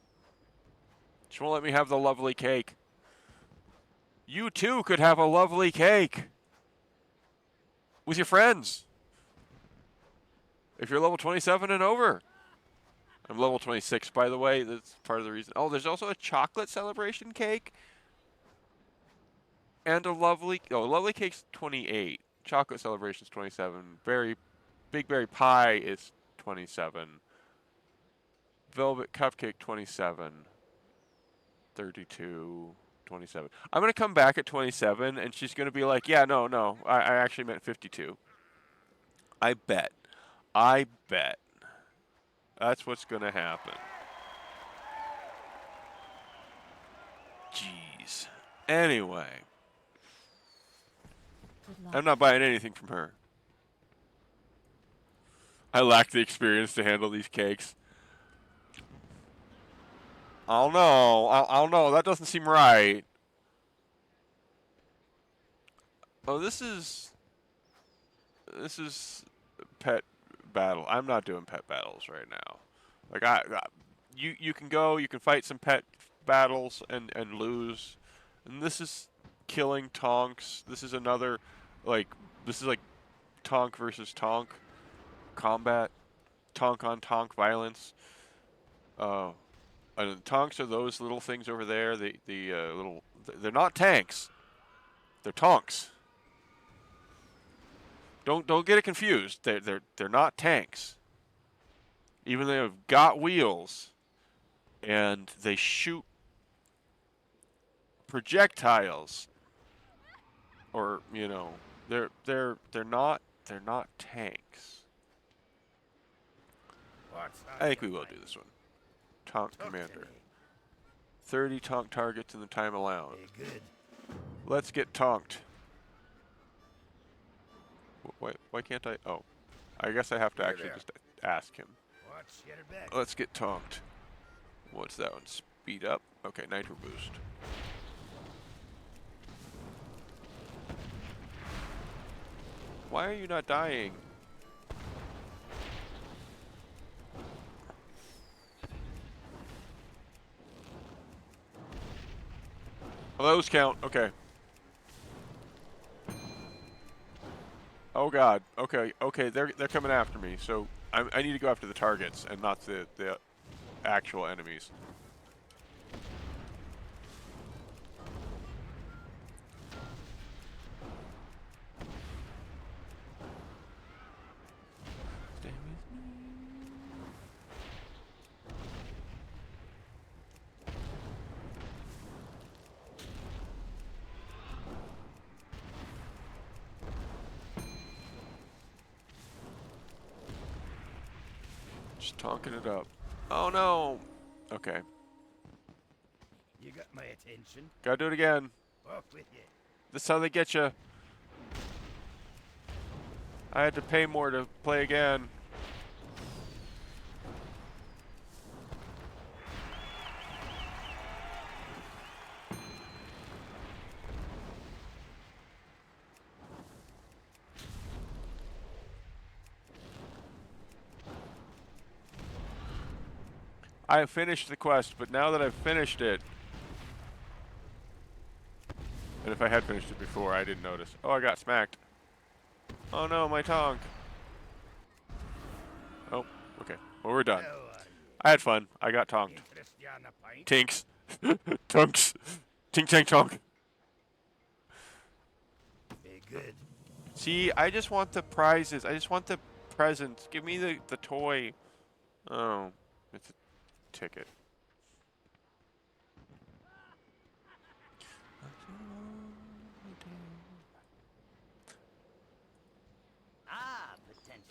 She won't let me have the lovely cake. You too could have a lovely cake with your friends. If you're level 27 and over. I'm level 26, by the way. That's part of the reason. Oh, there's also a chocolate celebration cake. And a lovely... Oh, lovely cake's 28. Chocolate celebration's 27. Big berry pie is 27. Velvet cupcake, 27. 32, 27. I'm going to come back at 27, and she's going to be like, yeah, no, I actually meant 52. I bet. I bet. That's what's going to happen. Jeez. Anyway. Good luck. I'm not buying anything from her. I lack the experience to handle these cakes. I don't know. I don't know. That doesn't seem right. Oh, this is pet battle. I'm not doing pet battles right now. Like you can go, you can fight some pet battles and lose. And this is killing tonks. This is another like tonk versus tonk combat. Tonk on tonk violence. And the tonks are those little things over there. They're not tanks. They're tonks. Don't get it confused. They're not tanks. Even though they've got wheels, and they shoot projectiles, or they're not tanks. I think we will do this one. Tonk commander. 30 tonk targets in the time allowed. Let's get tonked. Why can't I? Oh, I guess I have to actually just ask him. Let's get tonked. What's that one? Speed up. Okay, nitro boost. Why are you not dying? Oh, those count. Okay. Oh God. Okay. They're coming after me. So I need to go after the targets and not the actual enemies. Stay with me. Just talking it up. Oh no. Okay. You got my attention. Gotta do it again. Off with you. This is how they get you. I had to pay more to play again. I have finished the quest, but now that I've finished it, and if I had finished it before, I didn't notice. Oh, I got smacked. Oh no, my tonk. Oh, okay. Well, we're done. I had fun. I got tonked. Tinks. Tunks. Tink tank tonk. Very good. See, I just want the prizes. I just want the presents. Give me the toy. Oh, it's a ticket.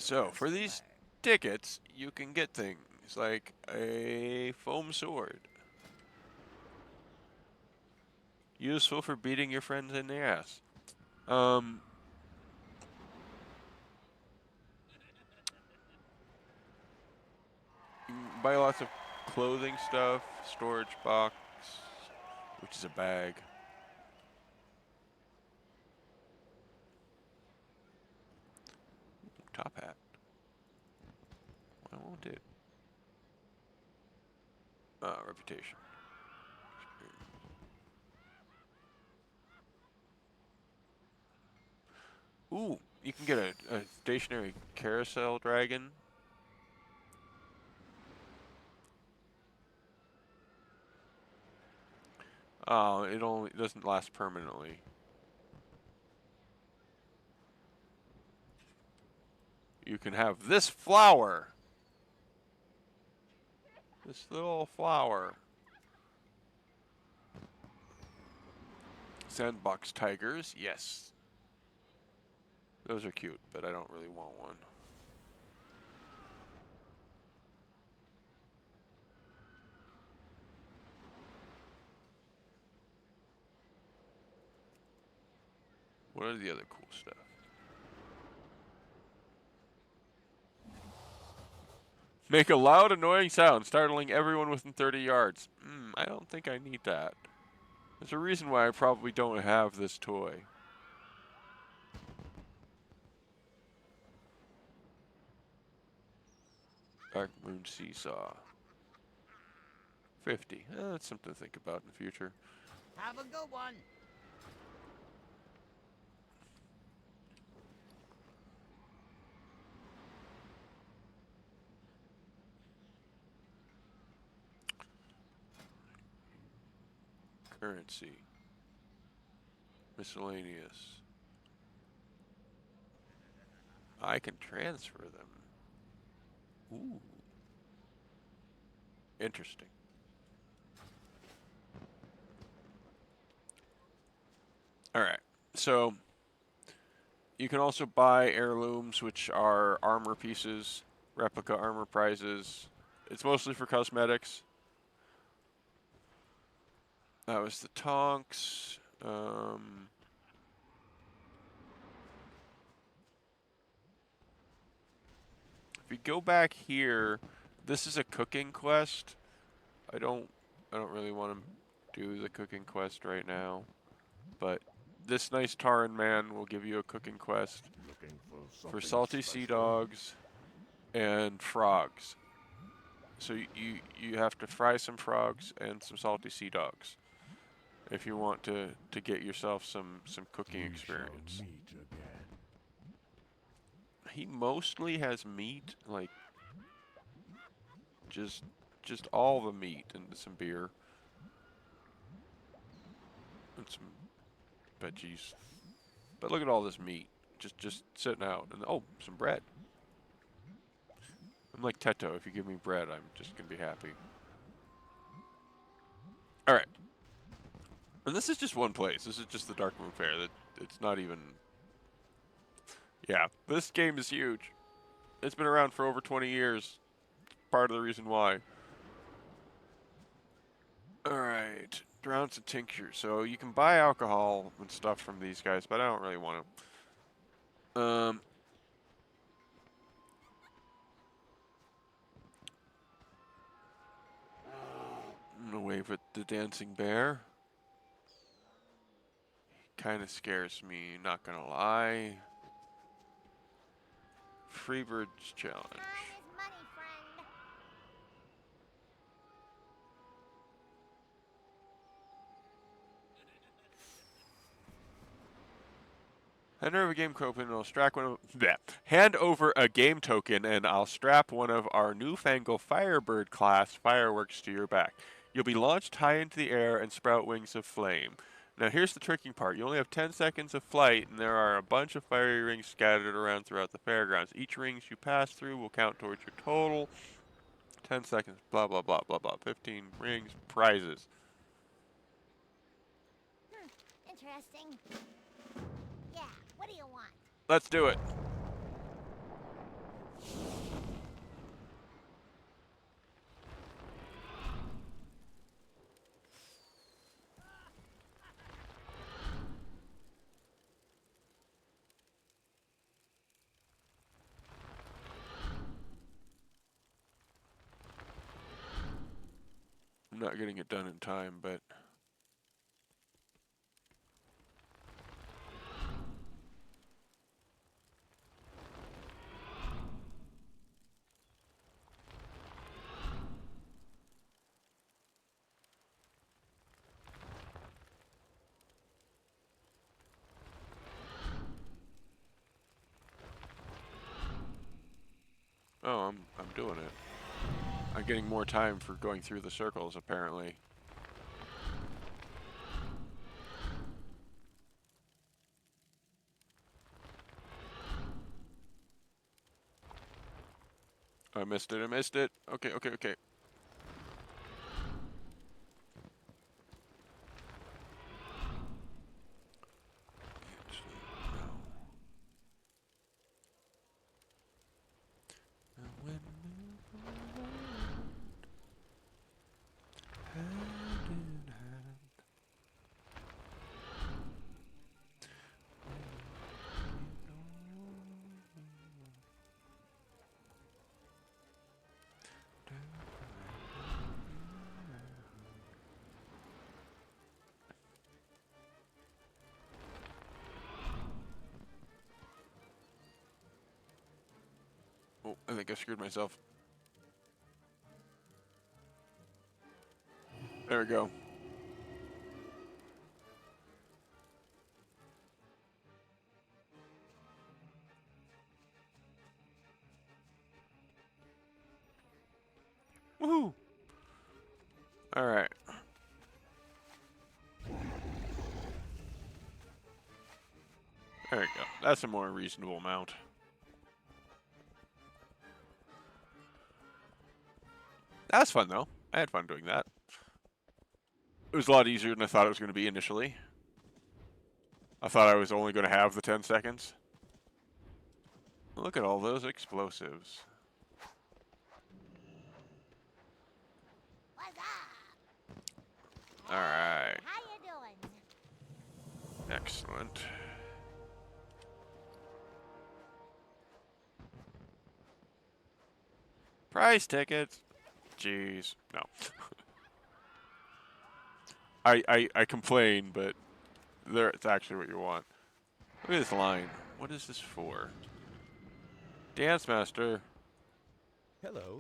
So, for these tickets, you can get things like a foam sword. Useful for beating your friends in the ass. You can buy lots of clothing stuff, storage box, which is a bag. Top hat. Why won't it? Reputation. Ooh, you can get a stationary carousel dragon. Oh, it doesn't last permanently. You can have this flower. This little flower. Sandbox tigers, yes. Those are cute, but I don't really want one. What are the other cool stuff? Make a loud, annoying sound, startling everyone within 30 yards. I don't think I need that. There's a reason why I probably don't have this toy. Dark Moon Seesaw. 50. That's something to think about in the future. Have a good one. Currency. Miscellaneous. I can transfer them. Ooh. Interesting. Alright, so you can also buy heirlooms, which are armor pieces, replica armor prizes. It's mostly for cosmetics. That was the Tonks. If we go back here, this is a cooking quest. I don't really want to do the cooking quest right now, but this nice Taran man will give you a cooking quest for salty sea dogs and frogs. So you have to fry some frogs and some salty sea dogs if you want to get yourself some cooking experience. He mostly has meat, like just all the meat and some beer and some veggies. But look at all this meat just sitting out, and oh, some bread. I'm like Teto. If you give me bread, I'm just gonna be happy. All right, and this is just one place. This is just the Dark Moon Fair. That it's not even. Yeah, this game is huge. It's been around for over 20 years. Part of the reason why. Alright, drowns and tinctures. So you can buy alcohol and stuff from these guys, but I don't really want to. I'm gonna wave at the dancing bear. Kind of scares me, not gonna lie. Freebirds challenge. Time is money, friend. Hand over a game token and I'll strap one of Hand over a game token and I'll strap one of our newfangled Firebird class fireworks to your back. You'll be launched high into the air and sprout wings of flame. Now here's the tricky part. You only have 10 seconds of flight and there are a bunch of fiery rings scattered around throughout the fairgrounds. Each rings you pass through will count towards your total. 10 seconds, blah, blah, blah, blah, blah. 15 rings, prizes. Interesting. Yeah, what do you want? Let's do it. I'm not getting it done in time, but... Oh, I'm doing it. I'm getting more time for going through the circles, apparently. I missed it, I missed it. Okay, okay, okay. I think I screwed myself. There we go. Woohoo! All right. There we go. That's a more reasonable amount. That was fun, though. I had fun doing that. It was a lot easier than I thought it was going to be initially. I thought I was only going to have the 10 seconds. Look at all those explosives. What's up? All right. How you doing? Excellent. Price tickets. Jeez. No. I complain, but it's actually what you want. Look at this line. What is this for? Dance Master. Hello.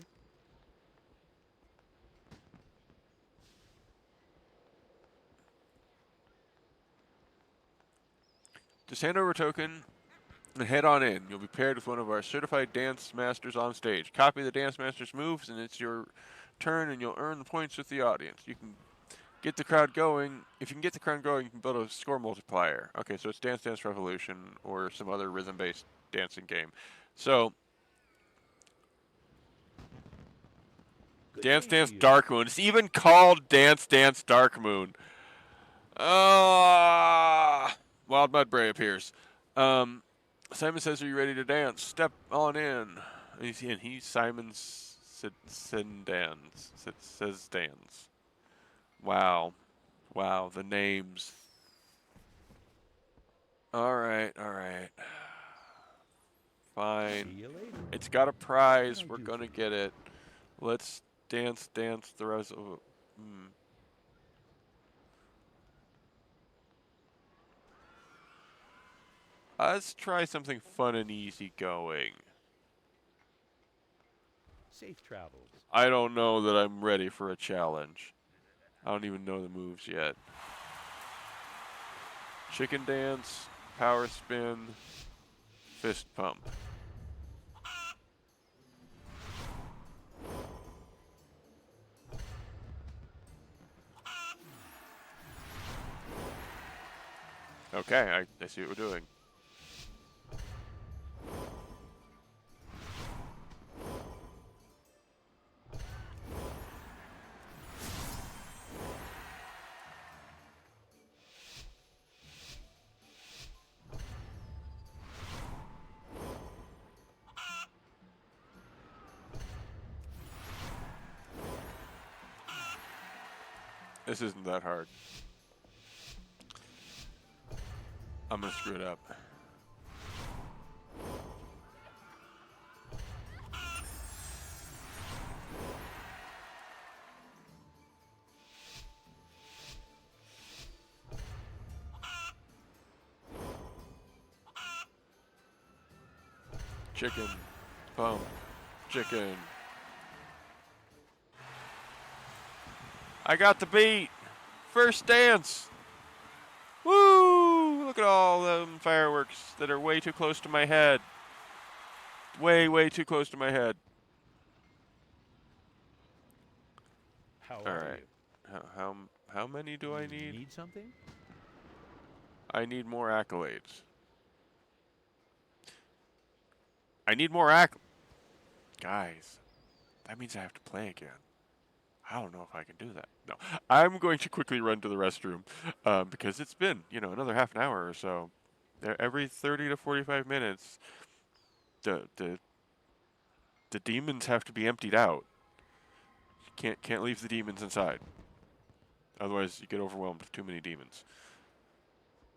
Just hand over a token and head on in. You'll be paired with one of our certified dance masters on stage. Copy the dance master's moves, and it's your turn, and you'll earn the points with the audience. You can get the crowd going. If you can get the crowd going, you can build a score multiplier. Okay, so it's Dance Dance Revolution or some other rhythm-based dancing game. So, Dance Dance Dark Moon. It's even called Dance Dance Dark Moon. Wild Mudbray appears. Simon says, "Are you ready to dance? Step on in." And he's Simon says dance. Wow, the names. All right. Fine. See you later. It's got a prize. We're gonna get it. Let's dance the rest of it. Let's try something fun and easy going. Safe travels. I don't know that I'm ready for a challenge. I don't even know the moves yet. Chicken dance, power spin, fist pump. Okay, I see what we're doing. This isn't that hard. I'm gonna screw it up. Chicken, pump, chicken. I got the beat. First dance. Woo! Look at all them fireworks that are way too close to my head. Way too close to my head. How All are right. you? How many do I need? Need something? I need more accolades. I need more Guys, that means I have to play again. I don't know if I can do that. No, I'm going to quickly run to the restroom because it's been, another half an hour or so. Every 30 to 45 minutes, the demons have to be emptied out. You can't leave the demons inside. Otherwise, you get overwhelmed with too many demons.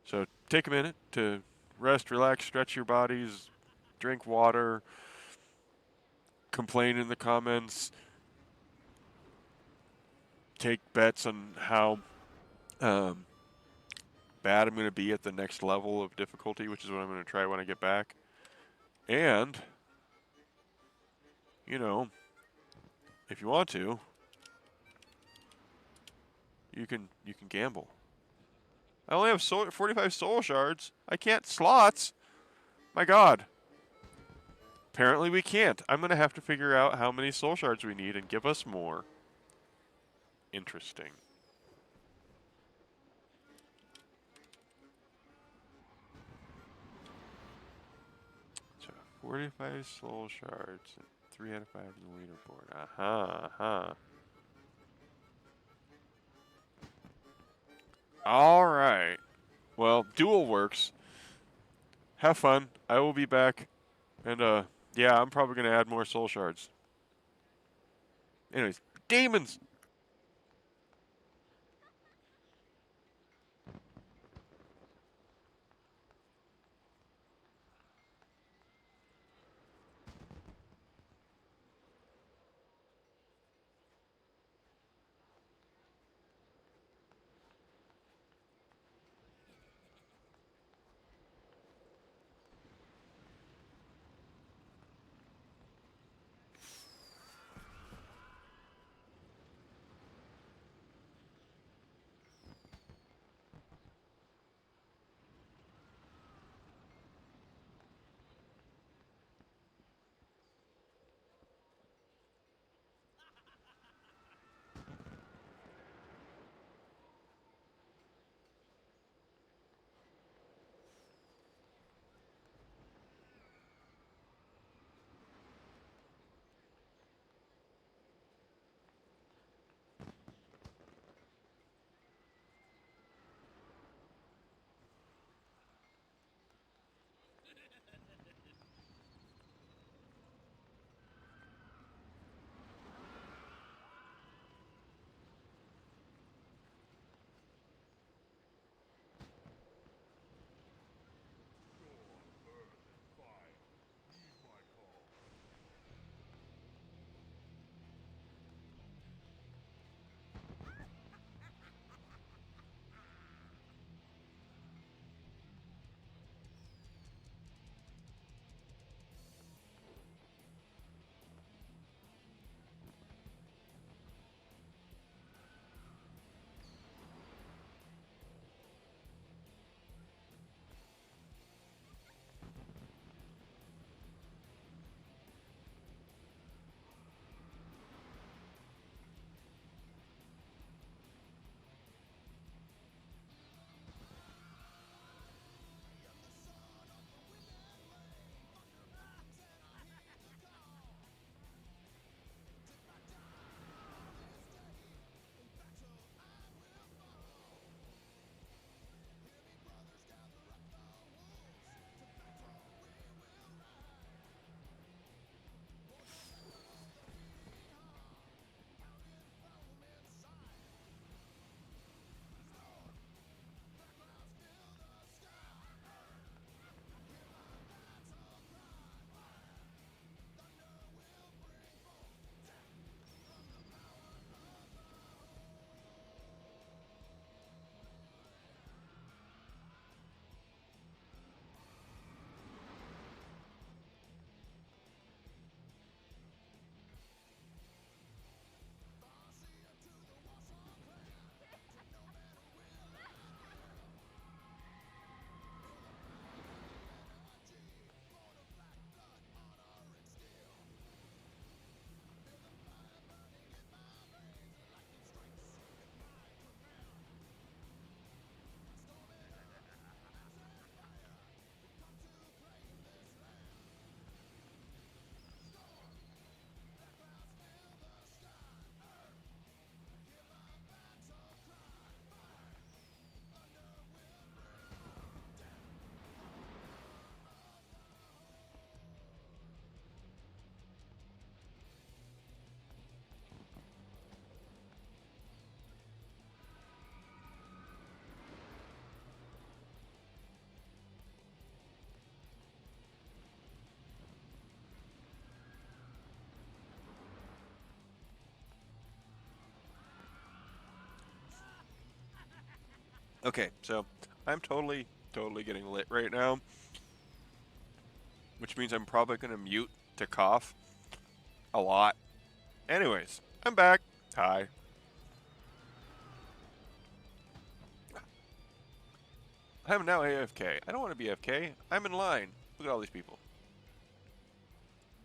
So take a minute to rest, relax, stretch your bodies, drink water, complain in the comments. Take bets on how bad I'm going to be at the next level of difficulty, which is what I'm going to try when I get back. And you know, if you want to, you can gamble. I only have 45 soul shards. I can't slots. My God. Apparently we can't. I'm gonna have to figure out how many soul shards we need and give us more. Interesting. So 45 soul shards and 3 out of 5 in the leaderboard. Uh-huh. Alright. Well, duel works. Have fun. I will be back. And, yeah, I'm probably going to add more soul shards. Anyways, demons! Okay, so I'm totally getting lit right now, which means I'm probably going to mute to cough. a lot. Anyways, I'm back. Hi. I'm now AFK. I don't want to be AFK. I'm in line. Look at all these people.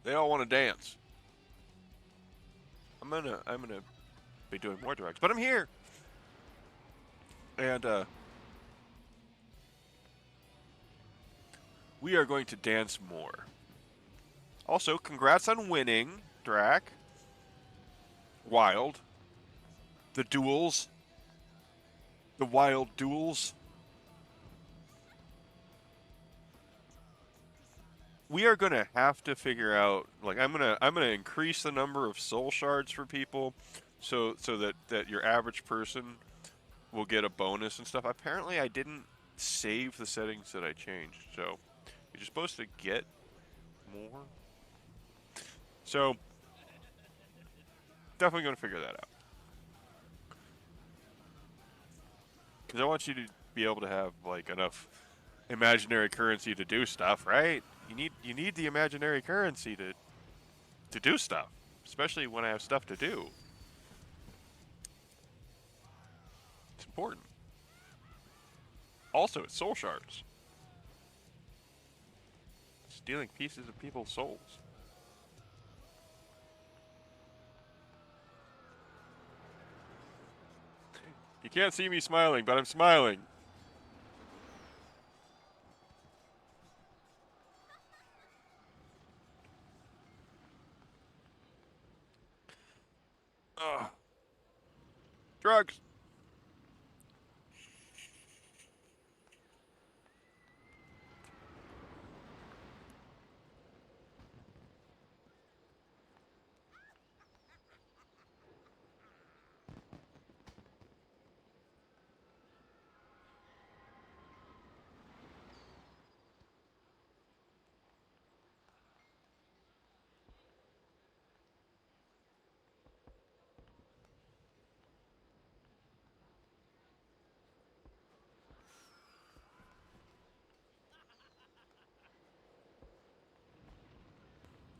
They all want to dance. I'm gonna be doing more directs, but I'm here. And we are going to dance more. Also, congrats on winning, Drac. Wild. The duels. The wild duels. We are gonna have to figure out, like, I'm gonna increase the number of soul shards for people, so that your average person will get a bonus and stuff. Apparently, I didn't save the settings that I changed, so you're supposed to get more. So definitely gonna figure that out, because I want you to be able to have like enough imaginary currency to do stuff, right? You need the imaginary currency to do stuff, especially when I have stuff to do. It's important. Also, it's soul shards. Stealing pieces of people's souls. You can't see me smiling, but I'm smiling. Ugh. Drugs.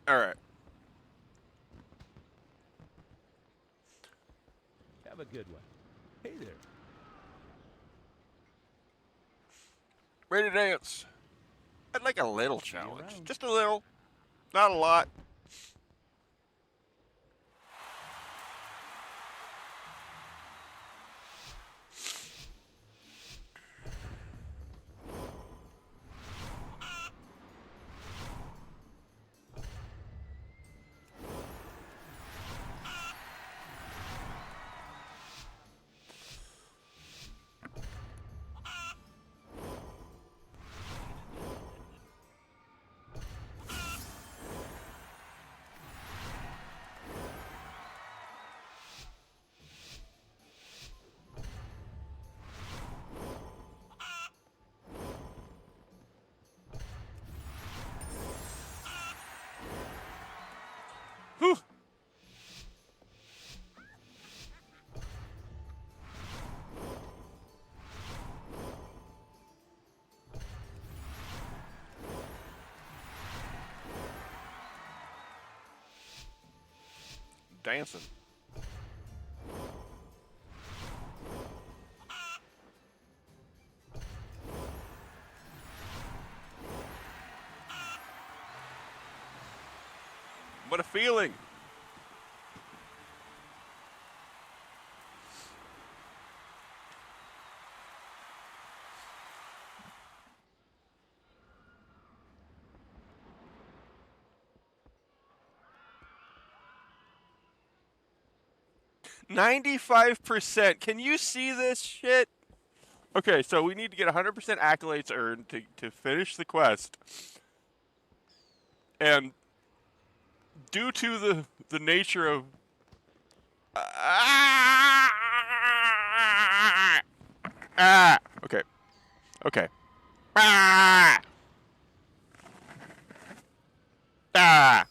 All right. Have a good one. Hey there. Ready to dance. I'd like a little challenge. around. Just a little. Not a lot. Whew. Dancing. What a feeling. %. Can you see this shit? Okay, so we need to get 100% accolades earned to finish the quest. And due to the nature of okay. Okay. Ah! Ah!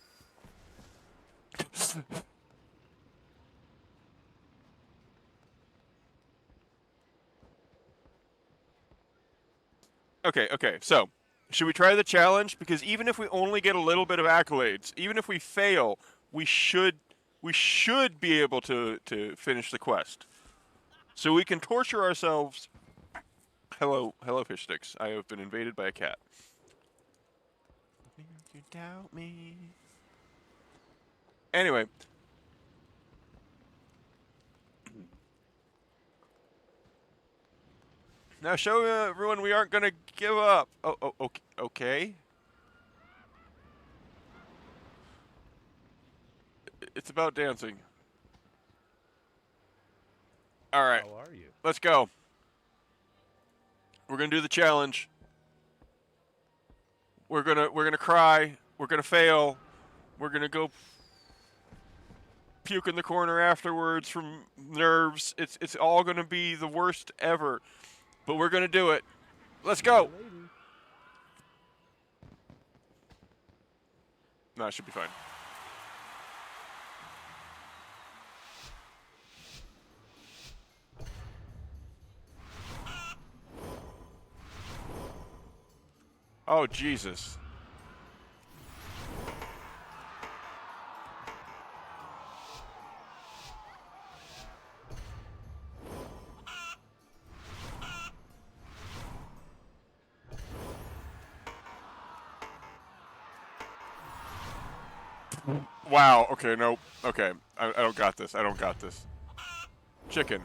Okay, so should we try the challenge? Because even if we only get a little bit of accolades, even if we fail, we should be able to finish the quest. So we can torture ourselves. Hello, fish sticks. I have been invaded by a cat. You doubt me. Anyway. Now show everyone we aren't gonna give up. Oh, okay. It's about dancing. All right. How are you? Let's go. We're gonna do the challenge. We're gonna cry. We're gonna fail. We're gonna go puke in the corner afterwards from nerves. It's all gonna be the worst ever, but we're gonna do it. Let's go. Later. No, it should be fine. Oh, Jesus. Wow, okay, nope. Okay, I don't got this. I don't got this. Chicken.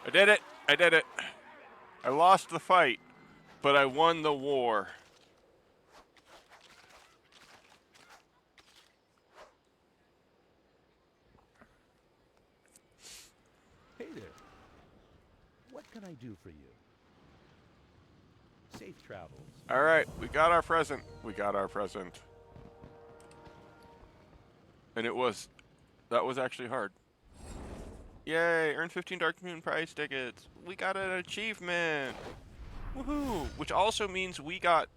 I did it. I did it. I lost the fight, but I won the war. Hey there. What can I do for you? Safe travels. All right, we got our present. We got our present. And that was actually hard. Yay, earn 15 Dark Moon prize tickets. We got an achievement. Woohoo! Which also means we got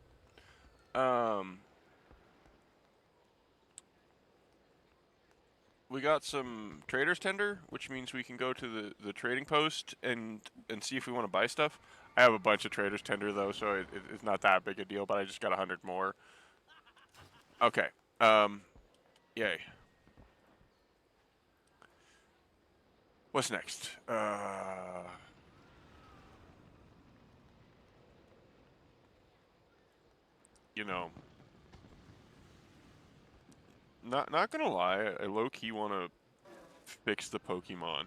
some trader's tender, which means we can go to the trading post and see if we want to buy stuff. I have a bunch of trader's tender though, so it's not that big a deal, but I just got 100 more. Okay. Yay. What's next? You know, not gonna lie, I low key want to fix the Pokemon.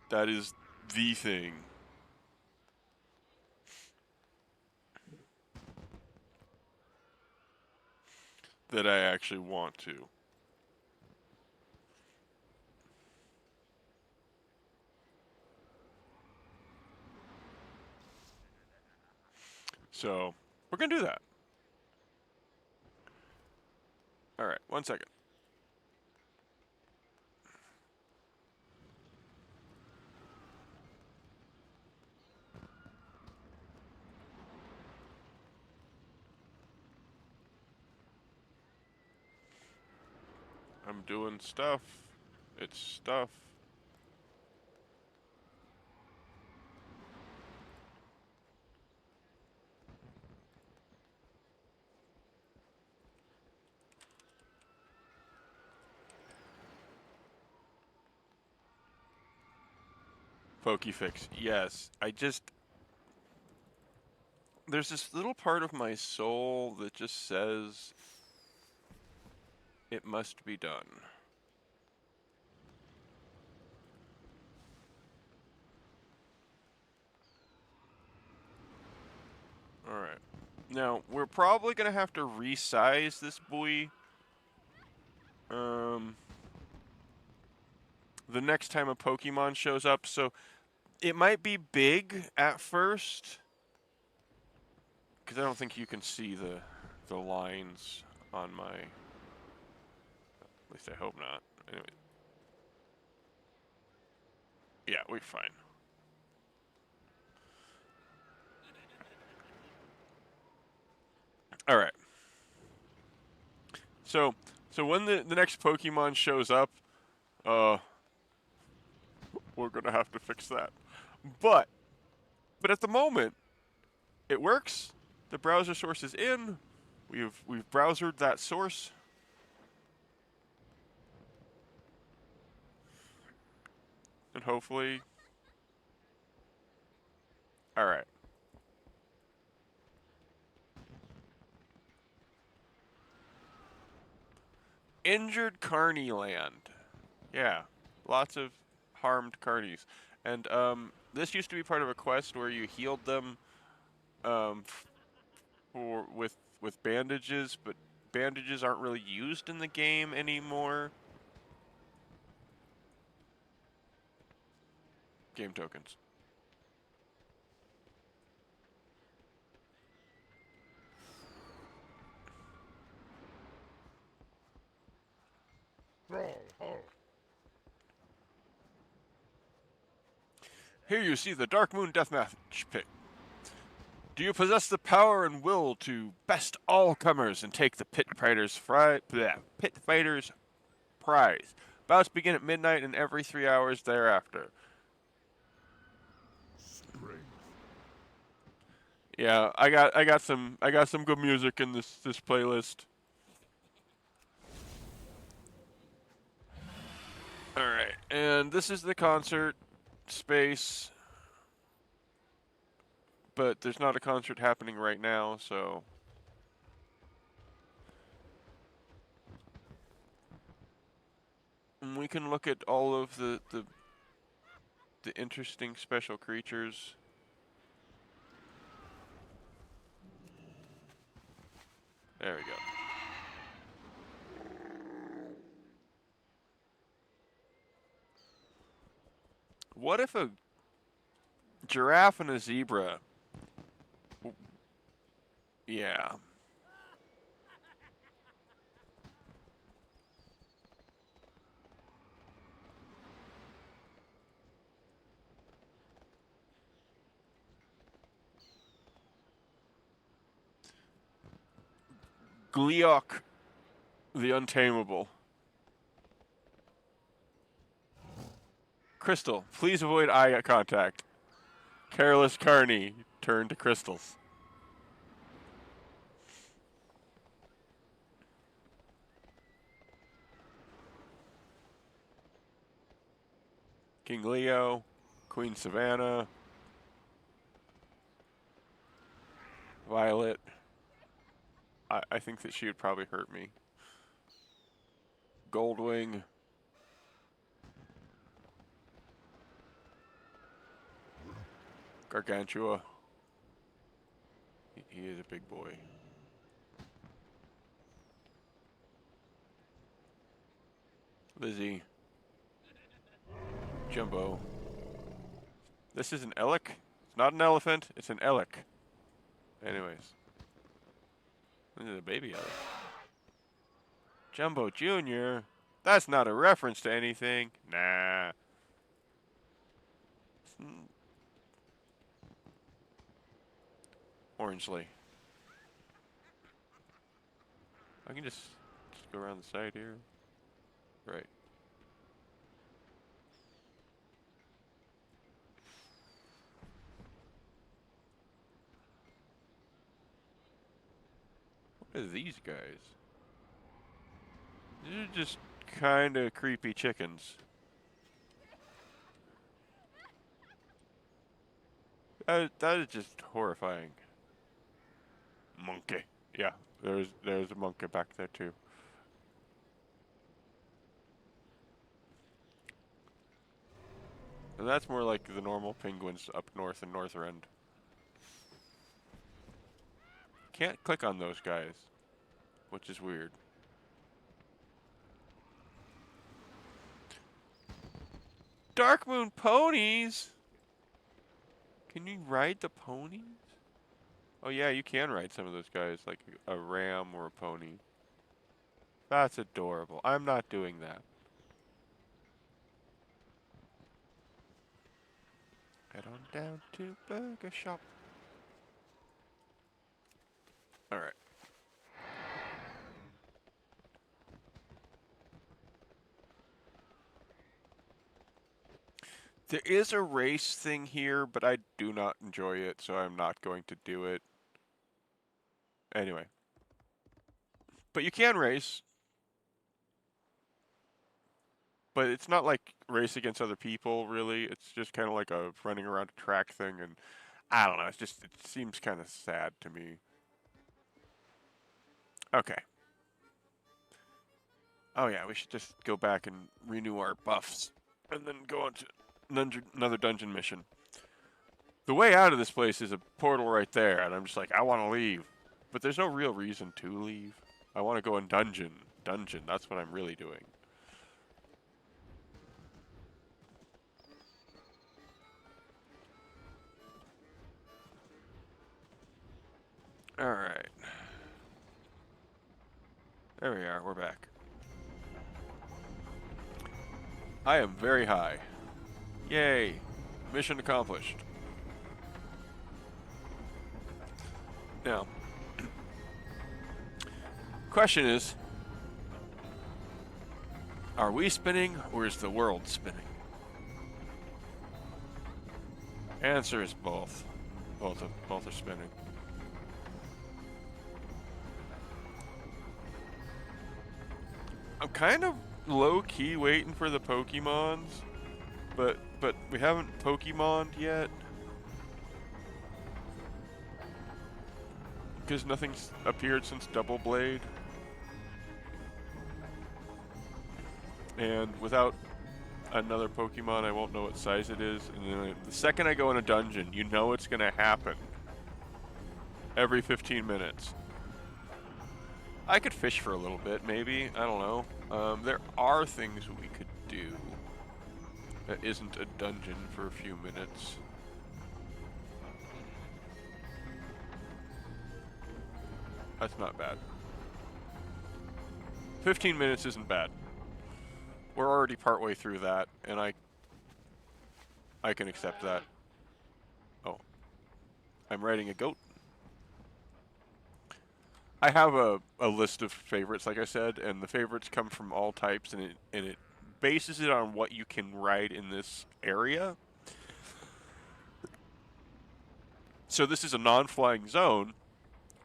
That is the thing. That I actually want to. So, we're going to do that. All right, 1 second. I'm doing stuff. It's stuff. Pokefix, yes. There's this little part of my soul that just says it must be done. Alright. Now, we're probably going to have to resize this buoy. The next time a Pokemon shows up, so It might be big at first, because I don't think you can see the lines on my. At least I hope not. Anyway. Yeah, we're fine. All right. So when the next Pokemon shows up, we're gonna have to fix that. But at the moment, it works. The browser source is in. We've browsered that source. And hopefully. All right. Injured Carney Land. Yeah, lots of harmed carnies. And this used to be part of a quest where you healed them for with bandages, but bandages aren't really used in the game anymore. Game tokens. Here you see the Dark Moon Deathmatch pit. Do you possess the power and will to best all comers and take the pit fighter's prize? Bouts begin at midnight and every 3 hours thereafter. Strength. Yeah, I got some good music in this playlist. All right, and this is the concert space, but there's not a concert happening right now, so and we can look at all of the interesting special creatures. There we go. What if a giraffe and a zebra? Yeah. Gleok, the Untamable. Crystal, please avoid eye contact. Careless Carney, turn to crystals. King Leo, Queen Savannah, Violet. I think that she would probably hurt me. Goldwing. Gargantua. He is a big boy. Lizzie. Jumbo. This is an Elk. It's not an elephant, it's an Elk. Anyways. This is a baby Elk. Jumbo Jr. That's not a reference to anything. Nah. Orangeley. I can just go around the side here. Right. What are these guys? These are just kind of creepy chickens. That is just horrifying. Monkey. Yeah, there's a monkey back there too. And that's more like the normal penguins up north in Northrend. Can't click on those guys, which is weird. Dark Moon ponies? Can you ride the ponies? Oh yeah, you can ride some of those guys, like a ram or a pony. That's adorable. I'm not doing that. Head on down to Burger Shop. Alright. There is a race thing here, but I do not enjoy it, so I'm not going to do it. Anyway. But you can race. But it's not like race against other people, really. It's just kind of like a running around a track thing, and I don't know. It's just, it seems kind of sad to me. Okay. Oh yeah, we should just go back and renew our buffs, and then go on to another dungeon mission. The way out of this place is a portal right there, and I'm just like, I want to leave. But there's no real reason to leave. I want to go in dungeon. That's what I'm really doing. Alright. There we are, we're back. I am very high. Yay! Mission accomplished. Now, question is, are we spinning or is the world spinning? Answer is both. Both are spinning. I'm kind of low-key waiting for the Pokemons, but we haven't Pokemoned yet. Because nothing's appeared since Double Blade. And without another Pokemon, I won't know what size it is. And then the second I go in a dungeon, you know it's going to happen. Every 15 minutes. I could fish for a little bit, maybe. I don't know. There are things we could do that isn't a dungeon for a few minutes. That's not bad. 15 minutes isn't bad. We're already partway through that, and I can accept that. Oh. I'm riding a goat. I have a list of favorites, like I said, and the favorites come from all types, and it bases it on what you can ride in this area. So this is a non-flying zone,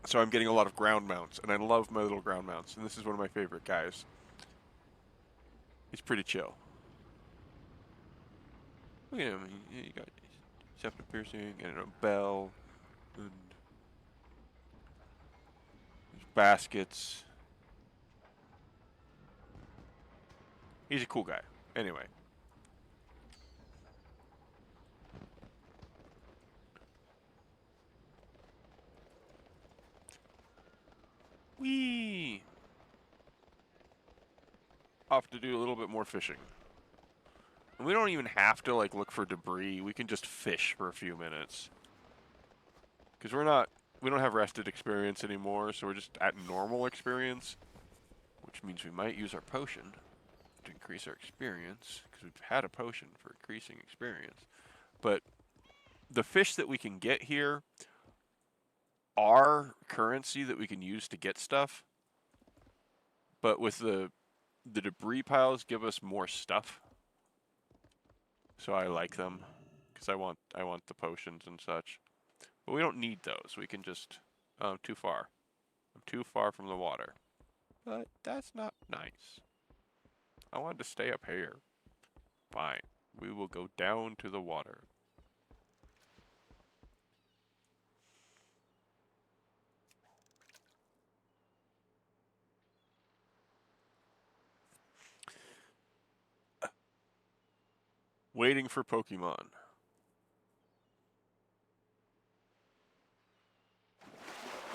so I'm getting a lot of ground mounts, and I love my little ground mounts, and this is one of my favorite guys. He's pretty chill. Look at him. You got septum piercing and a bell, and baskets. He's a cool guy. Anyway. Whee! Off to do a little bit more fishing. And we don't even have to like look for debris. We can just fish for a few minutes. Because we don't have rested experience anymore, so we're just at normal experience. Which means we might use our potion to increase our experience, because we've had a potion for increasing experience. But the fish that we can get here are currency that we can use to get stuff. But with the debris piles give us more stuff. So I like them, because I want the potions and such. But we don't need those. We can just... Oh, too far. I'm too far from the water. But that's not nice. I wanted to stay up here. Fine. We will go down to the water. Waiting for Pokemon.